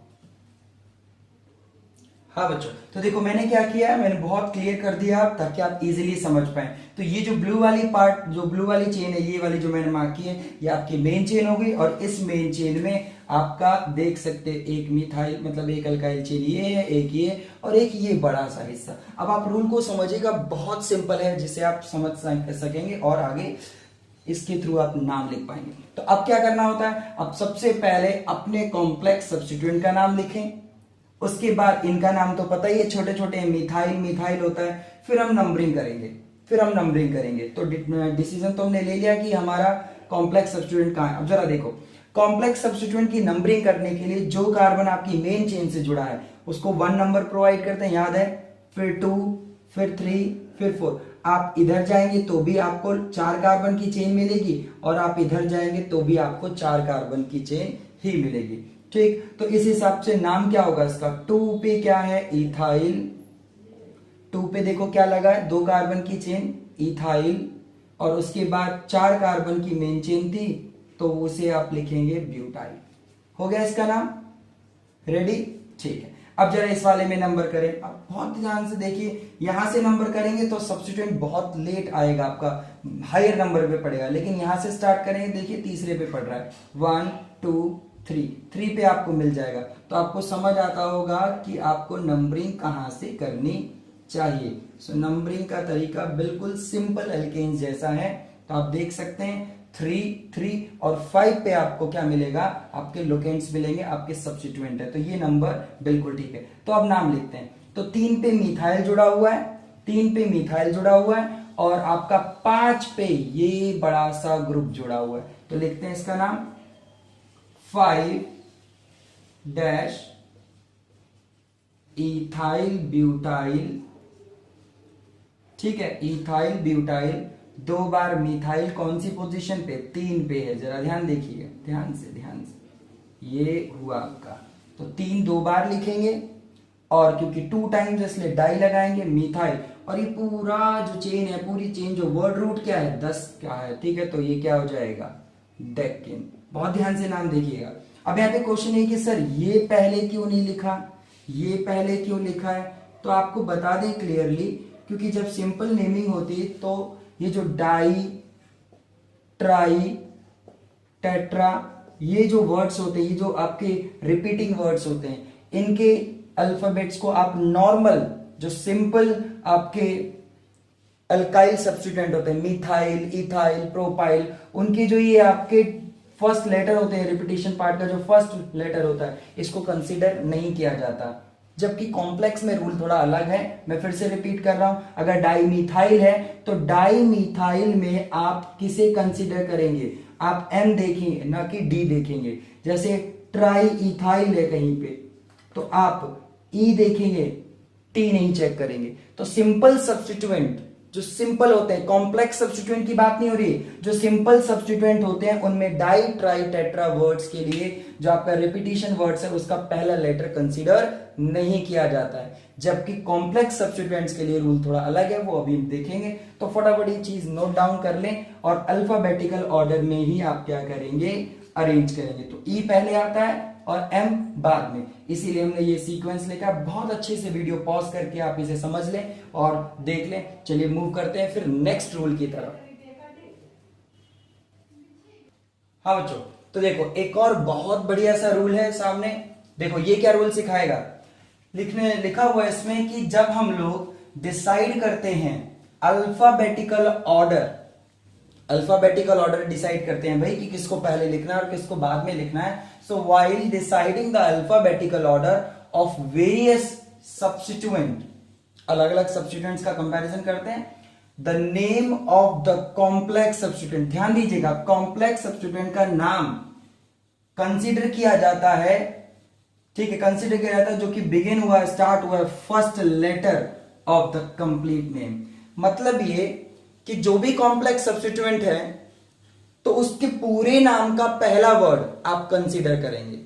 हाँ बच्चों, तो देखो मैंने क्या किया, मैंने बहुत क्लियर कर दिया ताकि आप इजीली समझ पाए। तो ये जो ब्लू वाली पार्ट, जो ब्लू वाली चेन है, ये वाली जो मैंने मार्क की है, ये आपकी मेन चेन होगी। और इस मेन चेन में आपका देख सकते एक मिथाइल, मतलब एक अल्काइल चेन ये है, एक ये और एक ये बड़ा सा हिस्सा। अब आप रूल को समझिएगा, बहुत सिंपल है, जिसे आप समझ सकेंगे और आगे इसके थ्रू आप नाम लिख पाएंगे। तो अब क्या करना होता है, अब सबसे पहले अपने कॉम्प्लेक्स सब्स्टिट्यूएंट का नाम लिखें, उसके बाद इनका नाम तो पता ही है, छोटे छोटे मिथाइल होता है, फिर हम नंबरिंग करेंगे। तो डिसीजन तो हमने ले लिया कि हमारा कॉम्प्लेक्स सब्स्टिट्यूएंट कहां है। अब जरा देखो, कॉम्प्लेक्स सब्स्टिट्यूएंट की नंबरिंग करने के लिए जो कार्बन आपकी मेन चेन से जुड़ा है उसको 1 नंबर प्रोवाइड करते हैं, याद है, फिर 2, फिर 3, फिर 4। आप इधर जाएंगे तो भी आपको 4 कार्बन की चेन मिलेगी और आप इधर जाएंगे तो भी आपको 4 कार्बन की चेन ही मिलेगी। ठीक, तो इस हिसाब से नाम क्या होगा इसका, 2 पे क्या है, इथाइल। 2 पे देखो क्या लगा है, 2 कार्बन की चेन इथाइल, और उसके बाद 4 कार्बन की मेन चेन थी, तो उसे आप लिखेंगे ब्यूटाइल। हो गया इसका नाम, रेडी, ठीक है। अब जरा इस वाले में नंबर करें। अब बहुत ध्यान से देखिए, यहां से नंबर करेंगे तो सब्स्टिट्यूएंट बहुत लेट आएगा, आपका हायर नंबर पे पड़ेगा, लेकिन यहां से स्टार्ट करेंगे, देखिए तीसरे पे पड़ रहा है, 1 2 3 पे आपको मिल जाएगा। तो आपको समझ आता होगा कि आपको नंबरिंग कहां से करनी चाहिए। सो नंबरिंग का तरीका बिल्कुल सिंपल एल्केन्स जैसा है। तो आप देख सकते हैं 3 3 और 5 पे आपको क्या मिलेगा, आपके लोकेंट्स मिलेंगे, आपके सब्स्टिट्यूएंट है, तो ये नंबर बिल्कुल ठीक है। तो अब नाम लिखते हैं। तो 3 पे मिथाइल जुड़ा हुआ है, 3 पे मिथाइल जुड़ा हुआ है, और आपका 5 पे ये बड़ा सा ग्रुप जुड़ा हुआ है, तो लिखते हैं इसका नाम 5 डैश इथाइल ब्यूटाइल। ठीक है, इथाइल ब्यूटाइल। 2 बार मिथाइल कौन सी पोजीशन पे, 3 पे है, जरा ध्यान देखिए, ध्यान से ये हुआ आपका। तो 3 2 बार लिखेंगे, और क्योंकि 2 टाइम्स इसलिए डाई लगाएंगे मिथाइल, और ये पूरा जो चेन है, पूरी चेन जो वर्ड रूट क्या है 10 क्या है, ठीक है, तो ये क्या हो जाएगा, डेक्केन। बहुत ध्यान से नाम देखिएगा। अब यहाँ पे क्वेश्चन है कि सर ये पहले क्यों नहीं लिखा, ये पहले क्यों लिखा है, तो आपको बता दें क्लियरली, क्योंकि जब सिंपल नेमिंग होती है तो ये जो डाई, ट्राई, टेट्रा, ये जो वर्ड्स होते हैं, ये जो आपके रिपीटिंग वर्ड्स होते हैं, इनके अल्फाबेट्स को आप नॉर्मल जो सिंपल आपके अल्काइल सब्स्टिट्यूएंट होते हैं, मिथाइल, इथाइल, प्रोपाइल, उनके जो ये आपके फर्स्ट लेटर होते हैं, रिपीटिशन पार्ट का जो फर्स्ट लेटर होता है, इसको कंसीडर नहीं किया जाता। जबकि कॉम्प्लेक्स में रूल थोड़ा अलग है। मैं फिर से रिपीट कर रहा हूं, अगर डाईमिथाइल है तो डाईमिथाइल में आप किसे कंसीडर करेंगे, आप एम देखेंगे ना कि डी देखेंगे। जैसे ट्राई इथाइल है कहीं पे, तो आप ई देखेंगे, टी नहीं चेक करेंगे। तो सिंपल सब्स्टिट्यूएंट जो सिंपल होते हैं, कॉम्प्लेक्स सब्स्टिट्यूएंट की बात नहीं हो रही, जो सिंपल सब्स्टिट्यूएंट होते हैं उनमें डाई, ट्राई, टेट्रा वर्ड्स के लिए जो आपका रिपीटिशन वर्ड्स है उसका पहला लेटर कंसीडर नहीं किया जाता है। जबकि कॉम्प्लेक्स सब्स्टिट्यूएंट्स के लिए रूल थोड़ा अलग है, वो अभी हम देखेंगे। तो फटाफट ये चीज नोट डाउन कर लें, और अल्फाबेटिकल ऑर्डर में ही आप क्या करेंगे, अरेंज करेंगे। तो ई पहले आता है और एम बाद में, इसीलिए हमने ये सीक्वेंस लिखा। बहुत अच्छे से वीडियो पॉज करके आप इसे समझ लें और देख लें। चलिए मूव करते हैं फिर नेक्स्ट रूल की तरफ। हाँ बच्चों, तो देखो एक और बहुत बढ़िया सा रूल है सामने। देखो ये क्या रूल सिखाएगा, लिखा हुआ है इसमें कि जब हम लोग डिसाइड करते हैं अल्फाबेटिकल ऑर्डर डिसाइड करते हैं भाई कि किसको पहले लिखना है और किसको बाद में लिखना है। सो while deciding the alphabetical order of various substituent, अलग अलग सब्स्टिट्यूएंट्स का कंपैरिजन करते हैं, the name of the complex substituent, ध्यान दीजिएगा, कॉम्प्लेक्स सब्स्टिट्यूएंट का नाम कंसीडर किया जाता है, ठीक है, कंसीडर किया जाता है जो कि बिगिन हुआ, स्टार्ट हुआ first letter of the complete name. मतलब ये कि जो भी कॉम्प्लेक्स सब्स्टिट्यूएंट है तो उसके पूरे नाम का पहला वर्ड आप कंसीडर करेंगे,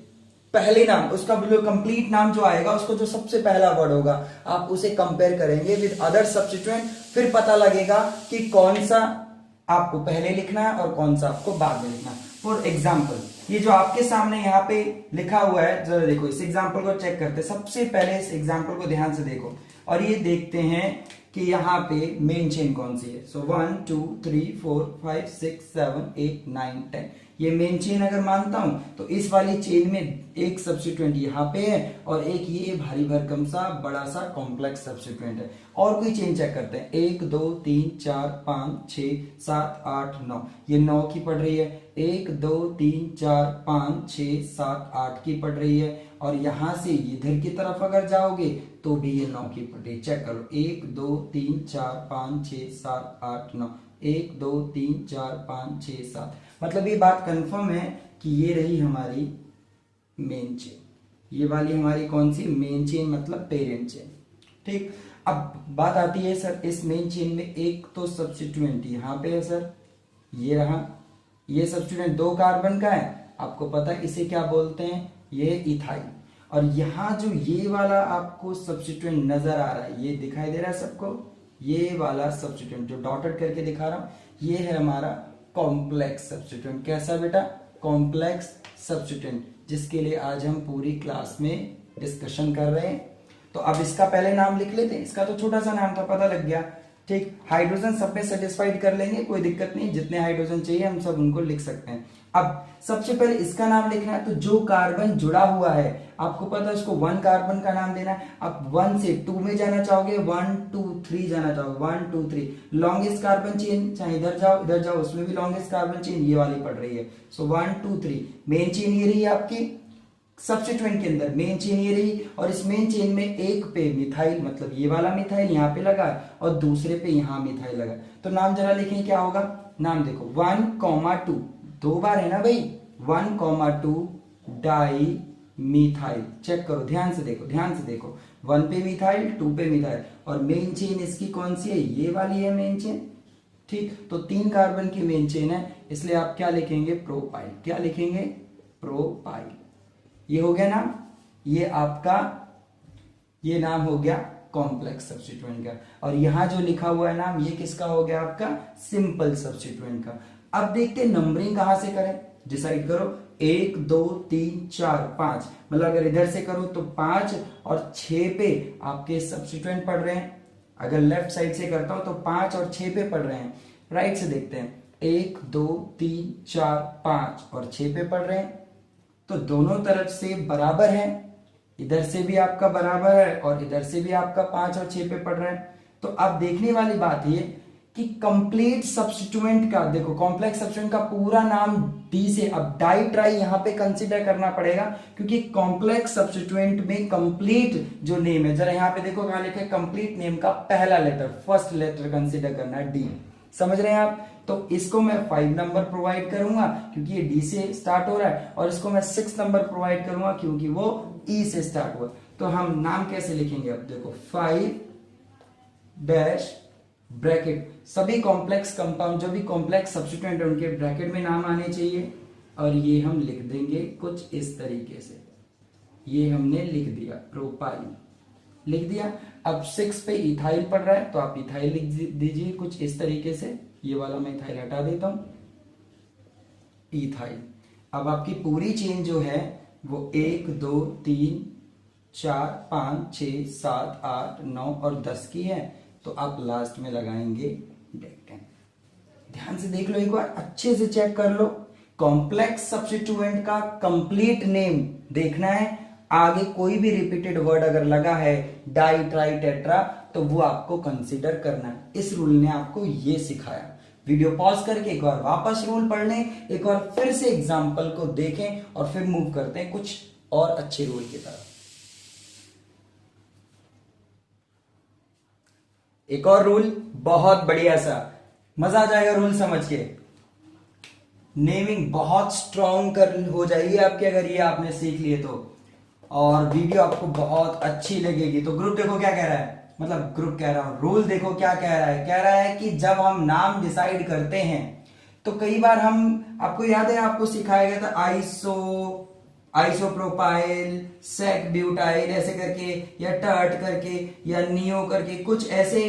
पहले नाम, उसका बिल्कुल कंप्लीट नाम जो आएगा उसको जो सबसे पहला वर्ड होगा आप उसे कंपेयर करेंगे विद अदर सब्स्टिट्यूएंट, फिर पता लगेगा कि कौन सा आपको पहले लिखना है और कौन सा आपको बाद में लिखना है। फॉर एग्जाम्पल ये जो आपके सामने यहाँ पे लिखा हुआ है, जरा देखो इस एग्जाम्पल को चेक करते हैं। सबसे पहले इस एग्जाम्पल को ध्यान से देखो और ये देखते हैं कि यहाँ पे मेन चेन कौन सी है। सो 1 2 3 4 5 6 7 8 9 10, ये मेन चेन अगर मानता हूं तो इस वाली चेन में एक सब्स्टिट्यूएंट यहाँ पे है और एक ये भारी भरकम सा बड़ा सा कॉम्प्लेक्स सब्स्टिट्यूएंट है। और कोई चेन चेक करते हैं, 1 2 3 4 5 6 7 8 9, ये 9 की पड़ रही है। 1 2 3 4 5 6 7 8 की पड़ रही है। और यहां से इधर की तरफ अगर जाओगे तो भी ये 9 की पड़ रही है। चेक करो, 1 2 3 4 5 6 7 8 9, 1 2 3 4 5 6 7। मतलब ये बात कंफर्म है कि ये रही हमारी मेन चेन, ये वाली हमारी कौन सी मेन चेन, मतलब पेरेंट चेन। ठीक, अब बात आती है सर इस मेन चेन में एक तो सब्स्टिट्यूएंट यहाँ पे है सर, ये रहा, ये सब्स्टिट्यूएंट 2 कार्बन का है, आपको पता है इसे क्या बोलते हैं, ये इथाइल। और यहाँ जो ये वाला आपको सब्स्टिट्यूएंट नजर आ रहा है, ये दिखाई दे रहा है सबको, ये वाला सब्स्टिट्यूएंट जो डॉटेड करके दिखा रहा हूं, ये है हमारा कॉम्प्लेक्स सब्स्टिट्यूएंट। कैसा बेटा? कॉम्प्लेक्स सब्स्टिट्यूएंट, जिसके लिए आज हम पूरी क्लास में डिस्कशन कर रहे हैं। तो अब इसका पहले नाम लिख लेते हैं। इसका तो छोटा सा नाम था, पता लग गया। ठीक, हाइड्रोजन सब में सेटिस्फाइड कर लेंगे, कोई दिक्कत नहीं, जितने हाइड्रोजन चाहिए हम सब उनको लिख सकते हैं। अब सबसे पहले इसका नाम लिखना है, तो जो कार्बन जुड़ा हुआ है आपको पता है उसको 1 कार्बन का नाम देना है। आप 1 से 2 में जाना चाहोगे, 1 2 3 जाना चाहोगे, 1 2 3। लॉन्गेस्ट कार्बन चेन, चाहे इधर जाओ, उसमें भी लॉन्गेस्ट कार्बन चेन ये वाली पड़ रही है। सो 1 2 3 मेन चेन ये रही आपकी सब्स्टिट्यूएंट के अंदर, मेन चेन ये रही। और इस मेन चेन में एक पे मिथाइल, मतलब ये वाला मिथाइल यहाँ पे लगा और दूसरे पे यहाँ मिथाइल लगा। तो नाम जरा लिखें, क्या होगा? नाम देखो 1,2, 2 बार है ना भाई, 1,2 डाई मिथाइल। चेक करो, ध्यान से देखो, ध्यान से देखो, 1 पे मिथाइल, 2 पे मिथाइल। और मेन चेन इसकी कौन सी है? ये वाली है मेन चेन। ठीक, तो 3 कार्बन की मेन चेन है, इसलिए आप क्या लिखेंगे? प्रोपाइल। क्या लिखेंगे? प्रोपाइल। ये हो गया नाम, ये आपका ये नाम हो गया कॉम्प्लेक्स सब्स्टिट्यूएंट का। और यहां जो लिखा हुआ है नाम, ये किसका हो गया? आपका सिंपल सब्स्टिट्यूएंट का। अब देखते हैं नंबरिंग कहां से करें, डिसाइड करो। 1 2 3 4 5, मतलब अगर इधर से करो तो 5 और 6 पे आपके सब्स्टिट्यूएंट पढ़ रहे हैं। अगर लेफ्ट साइड से करता हूं तो 5 और 6 पे पढ़ रहे हैं। राइट से देखते हैं, 1 2 3 4 5 और 6 पे पढ़ रहे हैं, तो दोनों तरफ से बराबर है। इधर से भी आपका बराबर है और इधर से भी आपका 5 और 6 पे पड़ रहा है। तो अब देखने वाली बात ये कि कंप्लीट सब्स्टिट्यूएंट का, देखो कॉम्प्लेक्स सब्स्टिट्यूएंट का पूरा नाम डी से, अब डाई ट्राई यहां पे कंसीडर करना पड़ेगा, क्योंकि कॉम्प्लेक्स सब्स्टिट्यूएंट में कंप्लीट जो नेम है, जरा यहां पे देखो कहां लिखा है, कंप्लीट नेम का पहला लेटर, फर्स्ट लेटर कंसीडर करना है, डी। समझ रहे हैं आप? तो इसको मैं 5 नंबर प्रोवाइड करूंगा क्योंकि ये डी से स्टार्ट हो रहा है, और इसको मैं 6 नंबर प्रोवाइड करूंगा क्योंकि वो ई से स्टार्ट हुआ। तो हम नाम कैसे लिखेंगे? अब देखो 5 डैश ब्रैकेट, सभी कॉम्प्लेक्स कंपाउंड, जो भी कॉम्प्लेक्स सब्स्टिट्यूएंट है उनके ब्रैकेट में नाम आने चाहिए। और ये हम लिख देंगे कुछ इस तरीके से, ये हमने लिख दिया, प्रोपाइल लिख दिया। अब 6 पे इथाइल पड़ रहा है तो आप इथाइल लिख दीजिए कुछ इस तरीके से, ये वाला मैं इथाइल हटा देता हूं, इथाइल। अब आपकी पूरी चेन जो है वो 1 2 3 4 5 6 7 8 9 और 10 की है, तो आप लास्ट में लगाएंगे डेक्टेन। ध्यान से देख लो, एक बार अच्छे से चेक कर लो। कॉम्प्लेक्स सब्स्टिट्यूएंट का कंप्लीट नेम देखना है, आगे कोई भी रिपीटेड वर्ड अगर लगा है, डाई ट्राई टेट्रा, तो वो आपको कंसीडर करना है। इस रूल ने आपको ये सिखाया। वीडियो पॉज करके एक बार वापस रूल पढ़ लें, एक बार फिर से एग्जाम्पल को देखें और फिर मूव करते हैं कुछ और अच्छे रूल की तरफ। एक और रूल बहुत बढ़िया सा, मजा आ जाएगा रूल समझ के। नेमिंग बहुत स्ट्रॉन्ग कर हो जाएगी आपकी अगर ये आपने सीख लिए तो, और वीडियो आपको बहुत अच्छी लगेगी। तो ग्रुप देखो क्या कह रहा है, मतलब ग्रुप कह रहा हूं, रूल देखो क्या कह रहा है। कह रहा है कि जब हम नाम डिसाइड करते हैं तो कई बार हम, आपको याद है आपको सिखाया गया था आइसोप्रोपाइल, सेक ब्यूटाइल ऐसे करके, या टर्ट करके, या नियो करके, कुछ ऐसे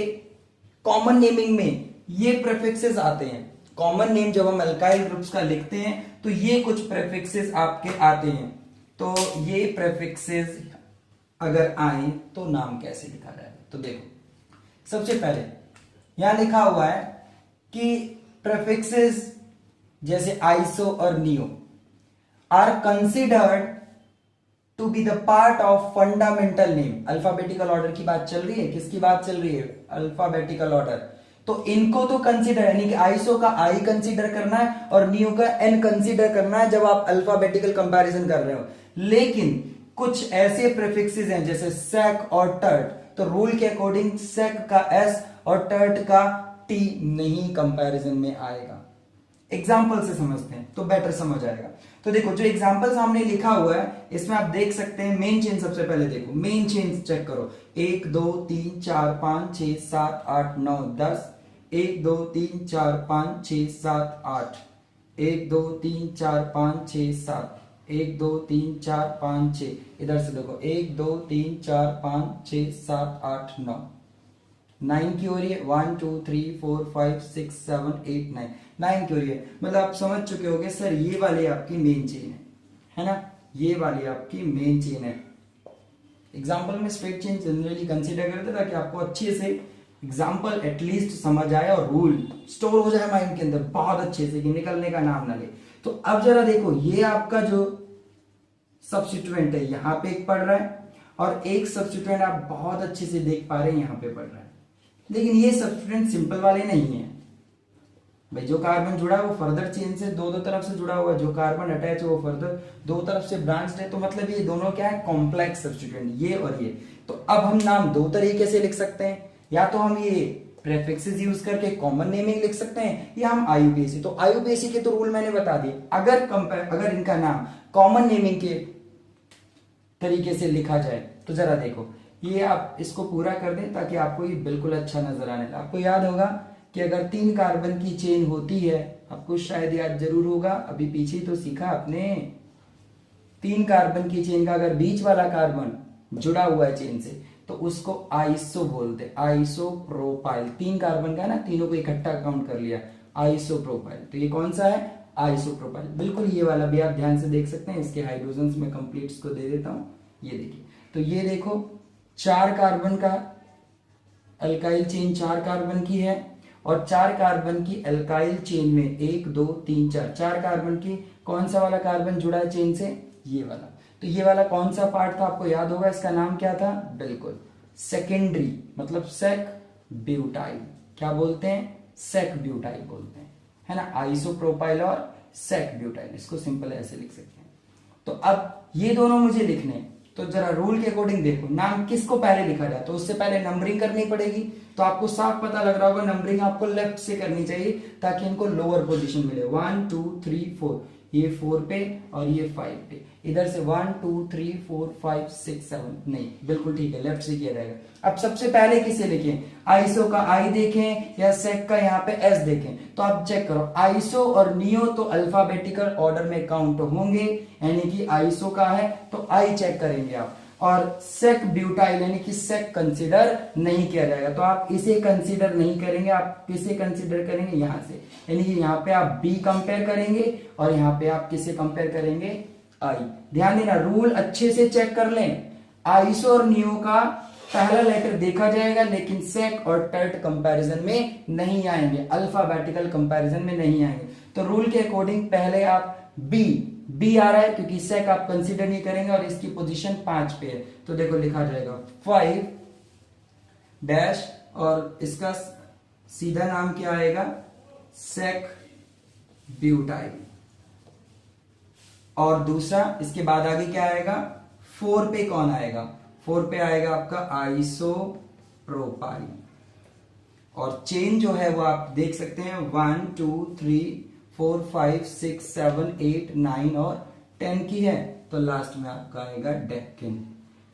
कॉमन नेमिंग में ये प्रेफिक्सेस आते हैं। कॉमन नेम जब हम अल्काइल ग्रुप्स का लिखते हैं तो ये कुछ प्रेफिक्सेस आपके आते हैं। तो ये प्रेफिक्सेस अगर आए तो नाम कैसे लिखा जाए? तो देखो, सबसे पहले यहां लिखा हुआ है कि प्रेफिक्सेस जैसे आइसो और neo are considered to be the part of fundamental name. Alphabetical order की बात चल रही है, किसकी बात चल रही है? Alphabetical order. तो इनको तो कंसीडर, यानी कि आइसो का आई कंसीडर करना है और नियो का एन कंसीडर करना है जब आप अल्फाबेटिकल कंपैरिजन कर रहे हो। लेकिन कुछ ऐसे प्रीफिक्सेस हैं जैसे सेक और टर्ट, तो रूल के अकॉर्डिंग सेक का एस और टर्ट का टी नहीं कंपैरिजन में आएगा। एग्जाम्पल से समझते हैं तो बेटर समझ आएगा। तो देखो जो एग्जाम्पल सामने लिखा हुआ है इसमें आप देख सकते हैं मेन चेन। सबसे पहले देखो मेन चेन चेक करो, 1 2 3 4 5 6 7 8 9 10, 1 2 3 4 5 6 7 8, 1 2 3 4 5 6 7, 1 2 3 4 5 6, इधर से देखो 1 2 3 4 5 6 7 8 9। 9 की हो रही है, 1 2 3 4 5 6 7 8 9, 9 की हो रही है। मतलब आप समझ चुके होगे सर ये वाली आपकी मेन चेन है ना, ये वाली आपकी मेन चेन है। एग्जाम्पल में स्ट्रेट चेन जनरली कंसीडर करते ताकि आपको अच्छे से एग्जाम्पल एटलीस्ट समझ आए और रूल स्टोर हो जाए माइंड के अंदर बहुत अच्छे से कि निकलने का नाम ना ले। तो अब जरा देखो ये आपका जो सब्स्टिट्यूएंट है यहाँ पे एक पढ़ रहा है और एक सब्स्टिट्यूएंट आप बहुत अच्छे से देख पा रहे हैं यहाँ पे पढ़ रहा है, लेकिन ये सब्स्टिट्यूएंट सिंपल वाले नहीं है भाई। जो कार्बन जुड़ा है वो फर्दर चेन से दो तरफ से जुड़ा हुआ है, जो कार्बन अटैच है वो फर्दर दो तरफ से ब्रांच्ड है, तो मतलब ये दोनों क्या है कॉम्प्लेक्स सब्स्टिट्यूएंट, ये और ये। तो अब हम नाम दो तरीके से लिख सकते हैं, या तो हम ये प्रेफिक्सेस यूज करके कॉमन नेमिंग लिख सकते हैं या हम आईयूपीएसी। तो आईयूपीएसी के तो रूल मैंने बता दिए, अगर इनका नाम कॉमन नेमिंग के तरीके से लिखा जाए तो जरा देखो ये आप इसको पूरा कर दें ताकि आपको ये बिल्कुल अच्छा नजर आने लगे। आपको याद होगा कि अगर 3 कार्बन की चेन होती है, आपको शायद याद जरूर होगा, अभी पीछे तो सीखा आपने, 3 कार्बन की चेन का अगर बीच वाला कार्बन जुड़ा हुआ है चेन से तो उसको आइसो बोलते, आइसोप्रोपाइल। 3 कार्बन का है ना, तीनों को इकट्ठा काउंट कर लिया, आइसोप्रोपाइल। तो ये कौन सा है, आइसोप्रोपाइल। बिल्कुल ये वाला भी आप ध्यान से देख सकते हैं, इसके हाइड्रोजन्स में कंप्लीट्स को दे देता हूं, ये देखिए। तो ये देखो 4 कार्बन का अल्काइल चेन 4 कार्बन की है और 4 कार्बन की अल्काइल चेन में 1 2 3 4 4 कार्बन की कौन सा वाला कार्बन जुड़ा है चेन से, ये वाला। तो ये वाला कौन सा पार्ट था आपको याद होगा, इसका नाम क्या था, बिल्कुल सेकेंडरी, मतलब सेक ब्यूटाइल। क्या बोलते हैं, सेक ब्यूटाइल बोलते हैं, है ना, आइसोप्रोपाइल और सेक ब्यूटाइल, इसको सिंपल ऐसे लिख सकते हैं। तो अब ये दोनों मुझे लिखने हैं, तो जरा रूल के अकॉर्डिंग देखो नाम किसको पहले लिखा जाए, तो उससे पहले नंबरिंग करनी पड़ेगी। तो आपको साफ पता लग रहा होगा नंबरिंग आपको लेफ्ट से करनी चाहिए ताकि इनको लोअर पोजीशन मिले। 1 2 3 4, ये 4 पे और ये 5 पे, इधर से 1 2 3 4 5 6 7, नहीं बिल्कुल ठीक है, लेफ्ट से किया जाएगा। अब सबसे पहले किसे लिखें, आइसो का आई देखें या सेक का यहाँ पे एस देखें। तो आप चेक करो, आइसो और नियो तो अल्फाबेटिकल ऑर्डर में काउंट होंगे, यानी कि आइसो का है तो आई चेक करेंगे आप, और सेक ब्यूटाइल यानी कि सेक कंसीडर नहीं किया जाएगा। तो आप इसे कंसीडर नहीं करेंगे, आप किसे कंसीडर करेंगे, यहां से, यानी कि यहाँ पे आप बी कंपेयर करेंगे और यहाँ पे आप किसे कंपेयर करेंगे, आई। ध्यान देना रूल अच्छे से चेक कर लें, आइसो और नियो का पहला लेटर देखा जाएगा लेकिन सेक और टर्ट कंपैरिजन में नहीं आएंगे, अल्फाबेटिकल कंपैरिजन में नहीं आएंगे। तो रूल के अकॉर्डिंग पहले आप बी आ रहा है क्योंकि सेक आप कंसीडर नहीं करेंगे और इसकी पोजीशन 5 पे है, तो देखो लिखा जाएगा 5 डैश और इसका सीधा नाम क्या आएगा, सेक ब्यूटाइल। और दूसरा इसके बाद आगे क्या आएगा, 4 पे कौन आएगा, 4 पे आएगा आपका आइसोप्रोपाइल। और चेन जो है वो आप देख सकते हैं 1 2 3 4 5 6 7 8 9 और 10 की है, तो लास्ट में आपका आएगा डेक्किन।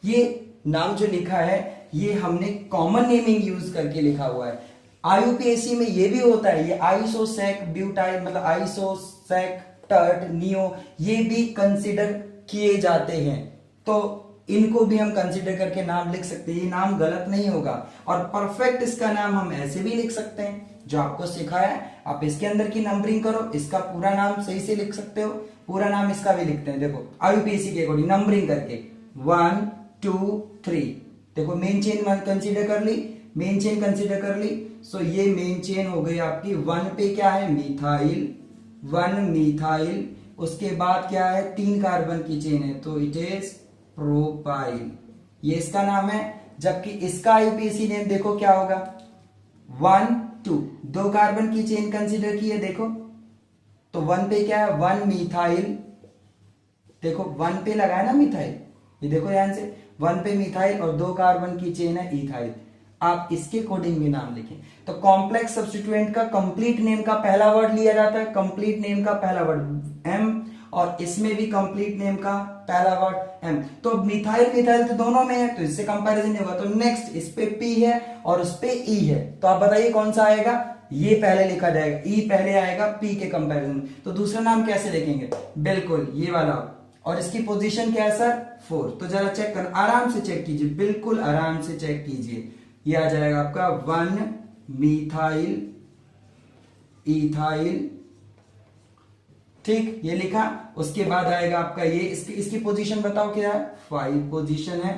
ये नाम जो लिखा है ये हमने कॉमन नेमिंग यूज करके लिखा हुआ है। आईयूपीएसी में ये भी होता है, ये आइसोसेक ब्यूटाइल मतलब आइसोसेक टर्ट नियो ये भी कंसिडर किए जाते हैं, तो इनको भी हम कंसिडर करके नाम लिख सकते हैं, ये नाम गलत नहीं होगा। और परफेक्ट इसका नाम हम ऐसे भी लिख सकते हैं जो आपको सिखाया है, आप इसके अंदर की नंबरिंग करो, इसका पूरा नाम सही से लिख सकते हो, पूरा नाम इसका भी लिखते हैं। देखो आईयूपीएसी के अकॉर्डिंग नंबरिंग करके 1 2 3, देखो मेन चेन कंसीडर कर ली, मेन चेन कंसीडर कर ली, सो ये मेन चेन हो गई आपकी। 1 पे क्या है, मिथाइल, 1 मिथाइल, उसके बाद क्या है 3 कार्बन की चेन है तो इट इज प्रोपाइल, ये इसका नाम है। जबकि इसका आईयूपीएसी नेम देखो क्या होगा, 1 2, 2 कार्बन की चेन कंसीडर की है देखो, तो 1 पे क्या है 1 मिथाइल, देखो 1 पे लगा है ना मिथाइल, ये देखो ध्यान से 1 पे मिथाइल और 2 कार्बन की चेन है इथाइल, आप इसके अकॉर्डिंग भी नाम लिखें। तो कॉम्प्लेक्स सब्स्टिट्यूएंट का कंप्लीट नेम का पहला वर्ड लिया जाता है, कंप्लीट नेम का पहला वर्ड एम, और इसमें भी कंप्लीट नेम का पहला वर्ड एम। तो मिथाइल मिथाइल तो दोनों में है तो इससे कंपैरिजन नहीं होगा। तो नेक्स्ट इस पे पी है और उस पे ई है, तो आप बताइए कौन सा आएगा, ये पहले लिखा जाएगा, ई पहले आएगा पी के कंपैरिजन। तो दूसरा नाम कैसे लिखेंगे, बिल्कुल ये वाला, और इसकी पोजीशन क्या है सर 4। तो जरा चेक कर, आराम से चेक कीजिए, बिल्कुल आराम से चेक कीजिए। ये आ जाएगा आपका 1 मिथाइल इथाइल। ठीक, ये लिखा। उसके बाद आएगा आपका ये, इसकी पोजीशन बताओ क्या है, 5 पोजीशन है।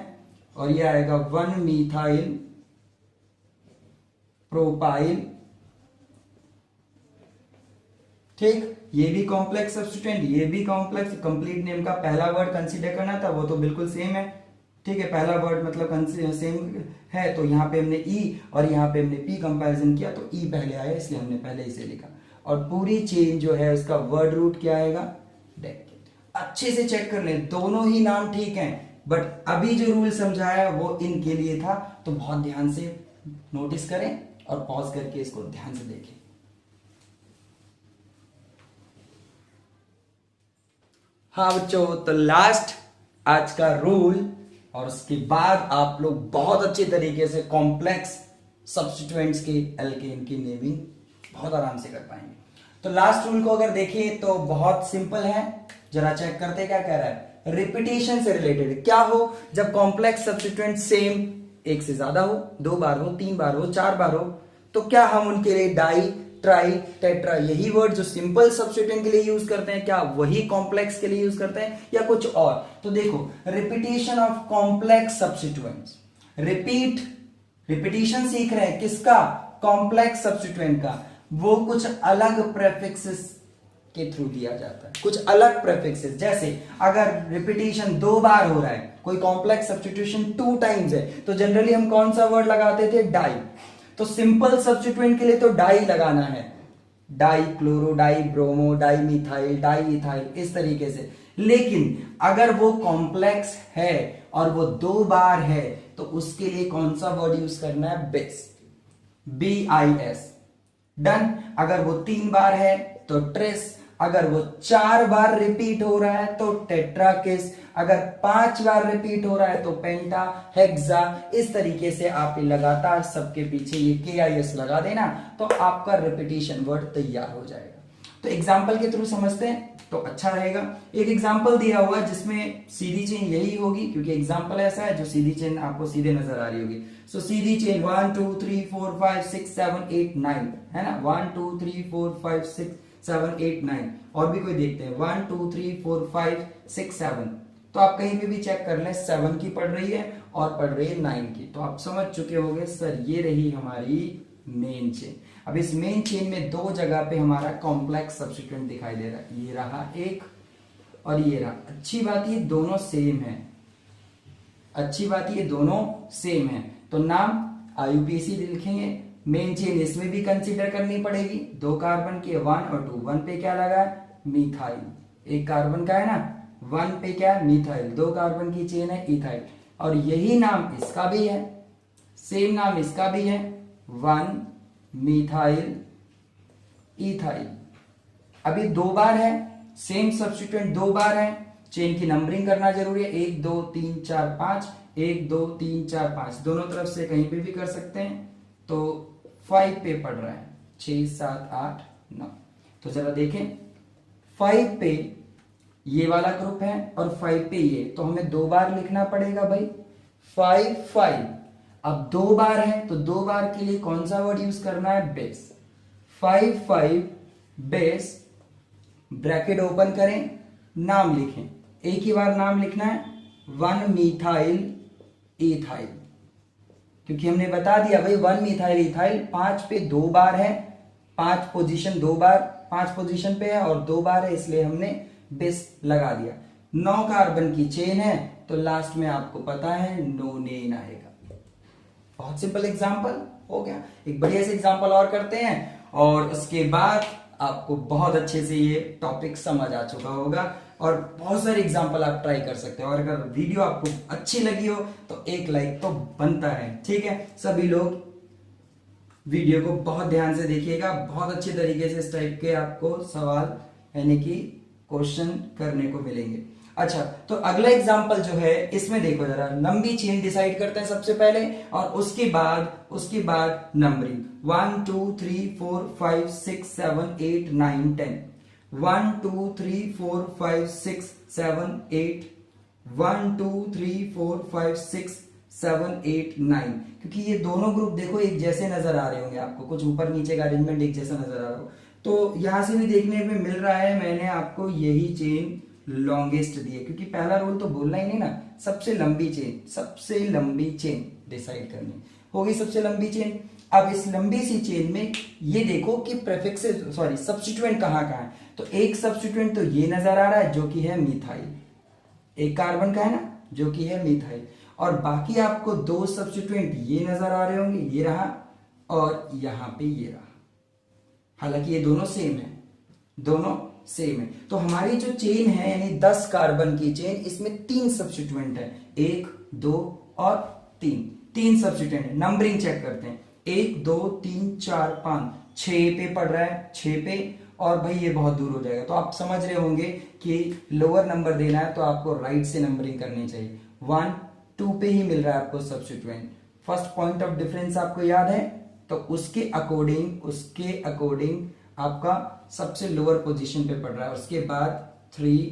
और ये आएगा 1 मिथाइल प्रोपाइल। ठीक, ये भी कॉम्प्लेक्स सब्स्टिट्यूएंट, ये भी कॉम्प्लेक्स। कंप्लीट नेम का पहला वर्ड कंसीडर करना था, वो तो बिल्कुल सेम है। ठीक है, पहला वर्ड मतलब सेम है, तो यहाँ पे हमने ई और यहाँ पे हमने पी कंपैरिजन किया, तो ई पहले आया, इसलिए हमने पहले इसे लिखा। और पूरी चेन जो है उसका वर्ड रूट क्या आएगा, डेक। अच्छे से चेक कर लें, दोनों ही नाम ठीक हैं, बट अभी जो रूल समझाया वो इनके लिए था, तो बहुत ध्यान से नोटिस करें और पॉज करके इसको ध्यान से देखें। हाँ बच्चों, तो लास्ट आज का रूल, और उसके बाद आप लोग बहुत अच्छे तरीके से कॉम्प्लेक्स सब्स्टिट्यूएंट्स के एल्केन की नेमिंग बहुत आराम से कर पाएंगे। तो लास्ट रूल को अगर देखें तो बहुत सिंपल है, जरा चेक करते क्या कह रहा है। रिपीटेशन से रिलेटेड क्या हो, जब कॉम्प्लेक्स सब्स्टिट्यूएंट सेम एक से ज्यादा हो, 2 बार हो, 3 बार हो, 4 बार हो, तो क्या हम उनके लिए डाई, ट्राई, टेट्रा, यही वर्ड जो सिंपल सब्स्टिट्यूएंट के लिए यूज करते हैं, क्या वही कॉम्प्लेक्स के लिए यूज करते हैं या कुछ और। तो देखो, repetition of complex substituents, repetition सीख रहे हैं किसका, कॉम्प्लेक्स सब्स्टिट्यूएंट का, वो कुछ अलग प्रेफिक्सेस के थ्रू दिया जाता है, कुछ अलग प्रेफिक्सेस। जैसे अगर रिपीटेशन 2 बार हो रहा है, कोई कॉम्प्लेक्स सब्स्टिट्यूशन 2 टाइम्स है, तो जनरली हम कौन सा वर्ड लगाते थे, डाई। तो सिंपल सब्स्टिट्यूएंट के लिए तो डाई लगाना है, die chloro, die bromo, di methyl, di ethyl, इस तरीके से। लेकिन अगर वो कॉम्प्लेक्स है और वो 2 बार है, तो उसके लिए कौन सा वर्ड यूज करना है, बिस, BIS। डन। अगर वो 3 बार है तो ट्रेस, अगर वो 4 बार रिपीट हो रहा है तो टेट्राकिस, अगर 5 बार रिपीट हो रहा है तो पेंटा, हेक्सा। इस तरीके से आप लगातार सबके पीछे ये KIS लगा देना, तो आपका रिपीटेशन वर्ड तैयार हो जाएगा। तो एग्जाम्पल के थ्रू समझते हैं तो अच्छा रहेगा। एक एग्जाम्पल दिया हुआ है जिसमें सीधी चेन यही होगी, क्योंकि एग्जाम्पल ऐसा है जो सीधी चेन आपको सीधे नजर आ रही होगी। सो सीधी चेन 1 2 3 4 5 6 7 8 9 है ना, 1 2 3 4 5 6 7 8 9। और भी कोई देखते हैं, 1 2 3 4 5 6 7। तो आप कहीं पे भी चेक कर लें, 7 की पढ़ रही है और पढ़ रही है 9 की, तो आप समझ चुके होंगे सर ये रही हमारी मेन चेन। अब इस मेन चेन में 2 जगह पे हमारा कॉम्प्लेक्स सब्स्टिट्यूएंट दिखाई दे रहा है, ये रहा एक और ये रहा। अच्छी बात ये दोनों सेम है, अच्छी बात ये दोनों सेम है, तो नाम IUPAC लिखेंगे। मेन चेन इसमें भी कंसीडर करनी पड़ेगी, 2 कार्बन की 1 और 2, 1 पे क्या लगा है, मिथाइल, 1 कार्बन का है ना, 1 पे क्या है, मिथाइल, 2 कार्बन की चेन है इथाइल। और यही नाम इसका भी है, सेम नाम इसका भी है, 1 मिथाइल इथाइल। अभी 2 बार है, सेम सब्स्टिट्यूएंट 2 बार है, चेन की नंबरिंग करना जरूरी है, 1 2 3 4 5, 1 2 3 4 5, दोनों तरफ से कहीं पे भी कर सकते हैं। तो 5 पे पड़ रहा है, 6 7 8 9। तो जरा देखें, 5 पे ये वाला ग्रुप है और 5 पे ये, तो हमें 2 बार लिखना पड़ेगा भाई, 5 5। अब 2 बार है तो 2 बार के लिए कौन सा वर्ड यूज करना है, बेस, 5 5 बेस, ब्रैकेट ओपन करें, नाम लिखें, एक ही बार नाम लिखना है, 1 मिथाइल इथाइल, क्योंकि हमने बता दिया भाई 1 मिथाइल इथाइल 5 पे 2 बार है, 5 पोजीशन 2 बार 5 पोजीशन पे है और 2 बार है, इसलिए हमने बेस लगा दिया। 9 कार्बन की चेन है, तो लास्ट में आपको पता है नोनेन आएगा। बहुत सिंपल एग्जांपल हो गया। एक बढ़िया से एग्जांपल और करते हैं और उसके बाद आपको बहुत अच्छे से ये टॉपिक समझ आ चुका होगा और बहुत सारे एग्जांपल आप ट्राई कर सकते हो। और अगर वीडियो आपको अच्छी लगी हो तो एक लाइक तो बनता है, ठीक है। सभी लोग वीडियो को बहुत ध्यान से देखिएगा, बहुत अच्छे तरीके से इस टाइप के आपको सवाल यानी कि क्वेश्चन करने को मिलेंगे। अच्छा, तो अगला एग्जांपल जो है इसमें देखो जरा, लंबी चेन डिसाइड करते हैं सबसे पहले और उसके बाद नंबरिंग 1 2 3 4 5 6 7 8 9 10, 1 2 3 4 5 6 7 8, 1 2 3 4 5 6 7 8 9, क्योंकि ये दोनों ग्रुप देखो एक जैसे नजर आ रहे होंगे आपको, कुछ ऊपर नीचे का अरेंजमेंट एक जैसा नजर आ रहा हो। तो यहां से भी देखने में मिल रहा है मैंने आपको यही चेन लॉन्गेस्ट दी है, क्योंकि पहला रूल तो बोलना ही नहीं ना, सबसे लंबी चेन, सबसे लंबी चेन डिसाइड करनी होगी, सबसे लंबी चेन। अब इस लंबी सी चेन में ये देखो कि प्रेफिक्स सॉरी सब्स्टिट्यूएंट कहाँ कहाँ है। तो एक सब्स्टिट्यूएंट तो ये नजर आ रहा है जो कि है मिथाइल, एक कार्बन का है ना जो कि है मिथाइल, और बाकी आपको दो सब्स्टिट्यूएंट ये नजर आ रहे होंगे, ये रहा और यहां पे ये रहा। हालांकि ये दोनों सेम है, दोनों सेम है। तो हमारी जो चेन है यानी 10 कार्बन की चेन, इसमें 3 सब्स्टिट्यूएंट है, 1 2 और 3, 3 सब्स्टिट्यूएंट। नंबरिंग चेक करते हैं, 1 2 3 4 5 6 पे पड़ रहा है, 6 पे, और भाई ये बहुत दूर हो जाएगा। तो आप समझ रहे होंगे कि लोअर नंबर देना है तो आपको राइट से नंबरिंग करनी चाहिए। 1 2 पे ही मिल रहा है आपको substituent. First point of difference आपको याद है, तो उसके अकॉर्डिंग आपका सबसे लोअर पोजीशन पे पड़ रहा है। उसके बाद 3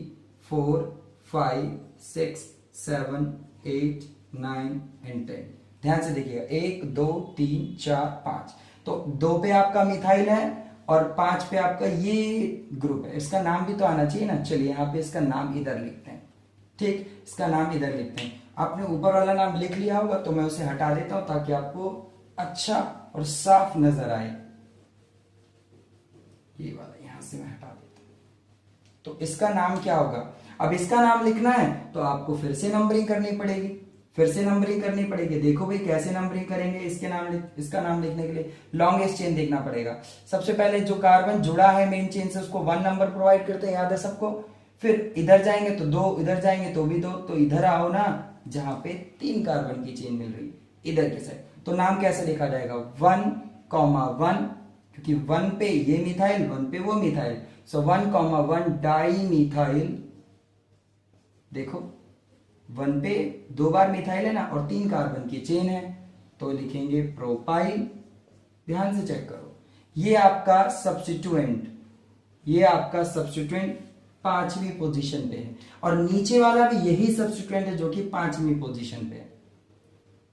4 5 6 7 8 9 एंड 10। ध्यान से देखिएगा, 1 2 3 4 5, तो 2 पे आपका मिथाइल है और 5 पे आपका ये ग्रुप है। इसका नाम भी तो आना चाहिए ना, चलिए यहाँ पे इसका नाम इधर लिखते हैं। ठीक, इसका नाम इधर लिखते हैं। आपने ऊपर वाला नाम लिख लिया होगा तो मैं उसे हटा देता हूं ताकि आपको अच्छा और साफ नजर आए। ये वाला यहां से मैं हटा देता हूं। तो इसका नाम क्या होगा, अब इसका नाम लिखना है तो आपको फिर से नंबरिंग करनी पड़ेगी, फिर से नंबरिंग करनी पड़ेगी। देखो भाई कैसे नंबरिंग करेंगे, इसका नाम लिखने के लिए लॉन्गेस्ट चेन देखना पड़ेगा। सबसे पहले जो कार्बन जुड़ा है मेन चेन से उसको 1 नंबर प्रोवाइड करते हैं, याद है सबको। फिर इधर जाएंगे तो 2, इधर जाएंगे तो भी 2, तो इधर आओ ना जहां पे 3 कार्बन की चेन मिल रही इधर के साइड। तो नाम कैसे लिखा जाएगा, 1,1, क्योंकि 1 पे ये मिथाइल 1 पे वो मिथाइल, सो 1,1 डाई मिथाइल। देखो 1 पे 2 बार मिथाइल है ना और 3 कार्बन की चेन है, तो लिखेंगे प्रोपाइल। ध्यान से चेक करो, ये आपका सब्स्टिट्यूएंट, ये आपका सब्स्टिट्यूएंट 5वीं पोजीशन पे है, और नीचे वाला भी यही सब्स्टिट्यूएंट है जो कि 5वीं पोजीशन पे है।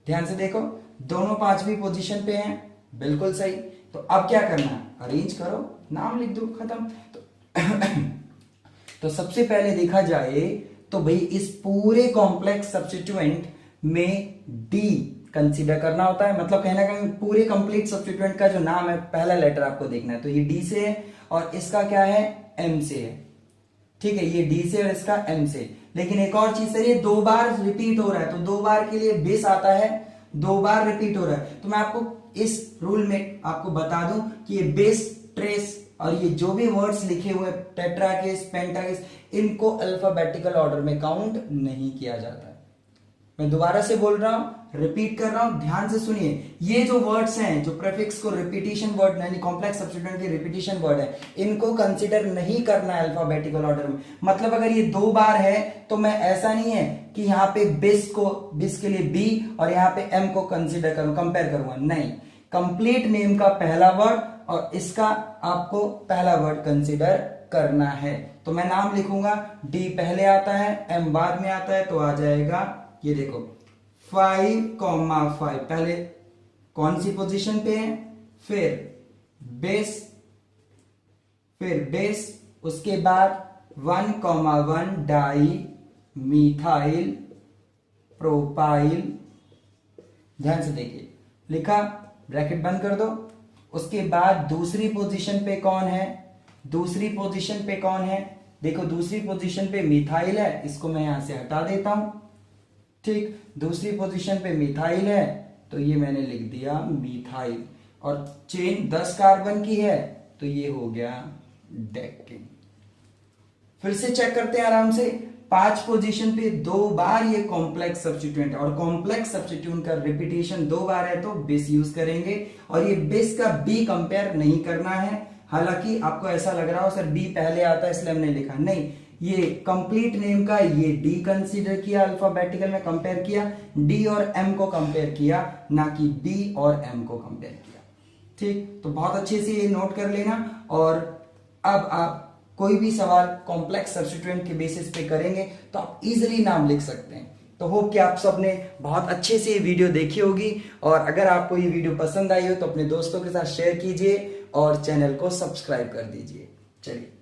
ध्यान से देखो, दोनों 5वीं पोजीशन पे हैं, बिल्कुल सही। तो अब क्या करना है, अरेंज करो, नाम लिख दो, खत्म। तो सबसे पहले देखा जाए तो भाई इस पूरे कॉम्प्लेक्स सब्स्टिट्यूएंट में डी कंसीडर करना होता है, मतलब कहना कहीं पूरे कंप्लीट सब्स्टिट्यूएंट का जो नाम है पहला लेटर आपको देखना है, तो ये डी से है और इसका क्या है, एम से है। ठीक है, ये डी से और इसका एम से। लेकिन एक और चीज है, ये 2 बार रिपीट हो रहा है, तो 2 बार के लिए बेस आता है, 2 बार रिपीट हो रहा है। तो मैं आपको इस रूल में आपको बता दूं कि ये बेस, ट्रेस और ये जो भी वर्ड्स लिखे हुए टेट्राकेस, पेंटाकेस, इनको अल्फाबेटिकल ऑर्डर में काउंट नहीं किया जाता है। मैं दोबारा से बोल रहा हूं, रिपीट कर रहा हूं, ध्यान से सुनिए। ये जो वर्ड्स हैं, जो प्रीफिक्स को रिपीटिशन वर्ड यानी कॉम्प्लेक्स सब्स्टिट्यूएंट के रिपीटिशन वर्ड है, इनको कंसीडर नहीं करना है अल्फाबेटिकल ऑर्डर में। मतलब अगर ये 2 बार है तो मैं ऐसा नहीं है कि यहाँ पे बिस के लिए बी और यहाँ पे एम को कंसीडर करूं, कंपेयर करूंगा, नहीं। कंप्लीट नेम का पहला वर्ड और इसका आपको पहला वर्ड कंसीडर करना है। तो मैं नाम लिखूंगा, डी पहले आता है, एम बाद में आता है, तो आ जाएगा ये देखो 5,5 पहले कौन सी पोजीशन पे है, फिर बेस, उसके बाद 1,1 डाई मिथाइल प्रोपाइल। ध्यान से देखिए, लिखा, ब्रैकेट बंद कर दो। उसके बाद दूसरी पोजीशन पे कौन है, दूसरी पोजीशन पे कौन है, देखो दूसरी पोजीशन पे मिथाइल है, इसको मैं यहां से हटा देता हूं। ठीक, दूसरी पोजीशन पे मिथाइल है तो ये मैंने लिख दिया मिथाइल, और चेन 10 कार्बन की है तो ये हो गया डेक्केन। फिर से चेक करते हैं आराम से, 5 पोजीशन पे 2 बार ये कॉम्प्लेक्स सब्स्टिट्यूएंट, और कॉम्प्लेक्स सब्स्टिट्यूएंट का रिपीटेशन 2 बार है तो बेस यूज करेंगे, और ये बेस का बी कंपेयर नहीं करना है। हालांकि आपको ऐसा लग रहा हो सर बी पहले आता है इसलिए हमने लिखा, नहीं, ये कंप्लीट नेम का ये डी कंसीडर किया, अल्फाबेटिकल में कंपेयर किया, डी और एम को कंपेयर किया, ना कि बी और एम को कंपेयर किया। ठीक, तो बहुत अच्छे से ये नोट कर लेना। और अब आप कोई भी सवाल कॉम्प्लेक्स सब्स्टिट्यूएंट के बेसिस पे करेंगे तो आप इजीली नाम लिख सकते हैं। तो होप कि आप सब ने बहुत अच्छे से ये वीडियो देखी होगी, और अगर आपको ये वीडियो पसंद आई हो तो अपने दोस्तों के साथ शेयर कीजिए और चैनल को सब्सक्राइब कर दीजिए। चलिए।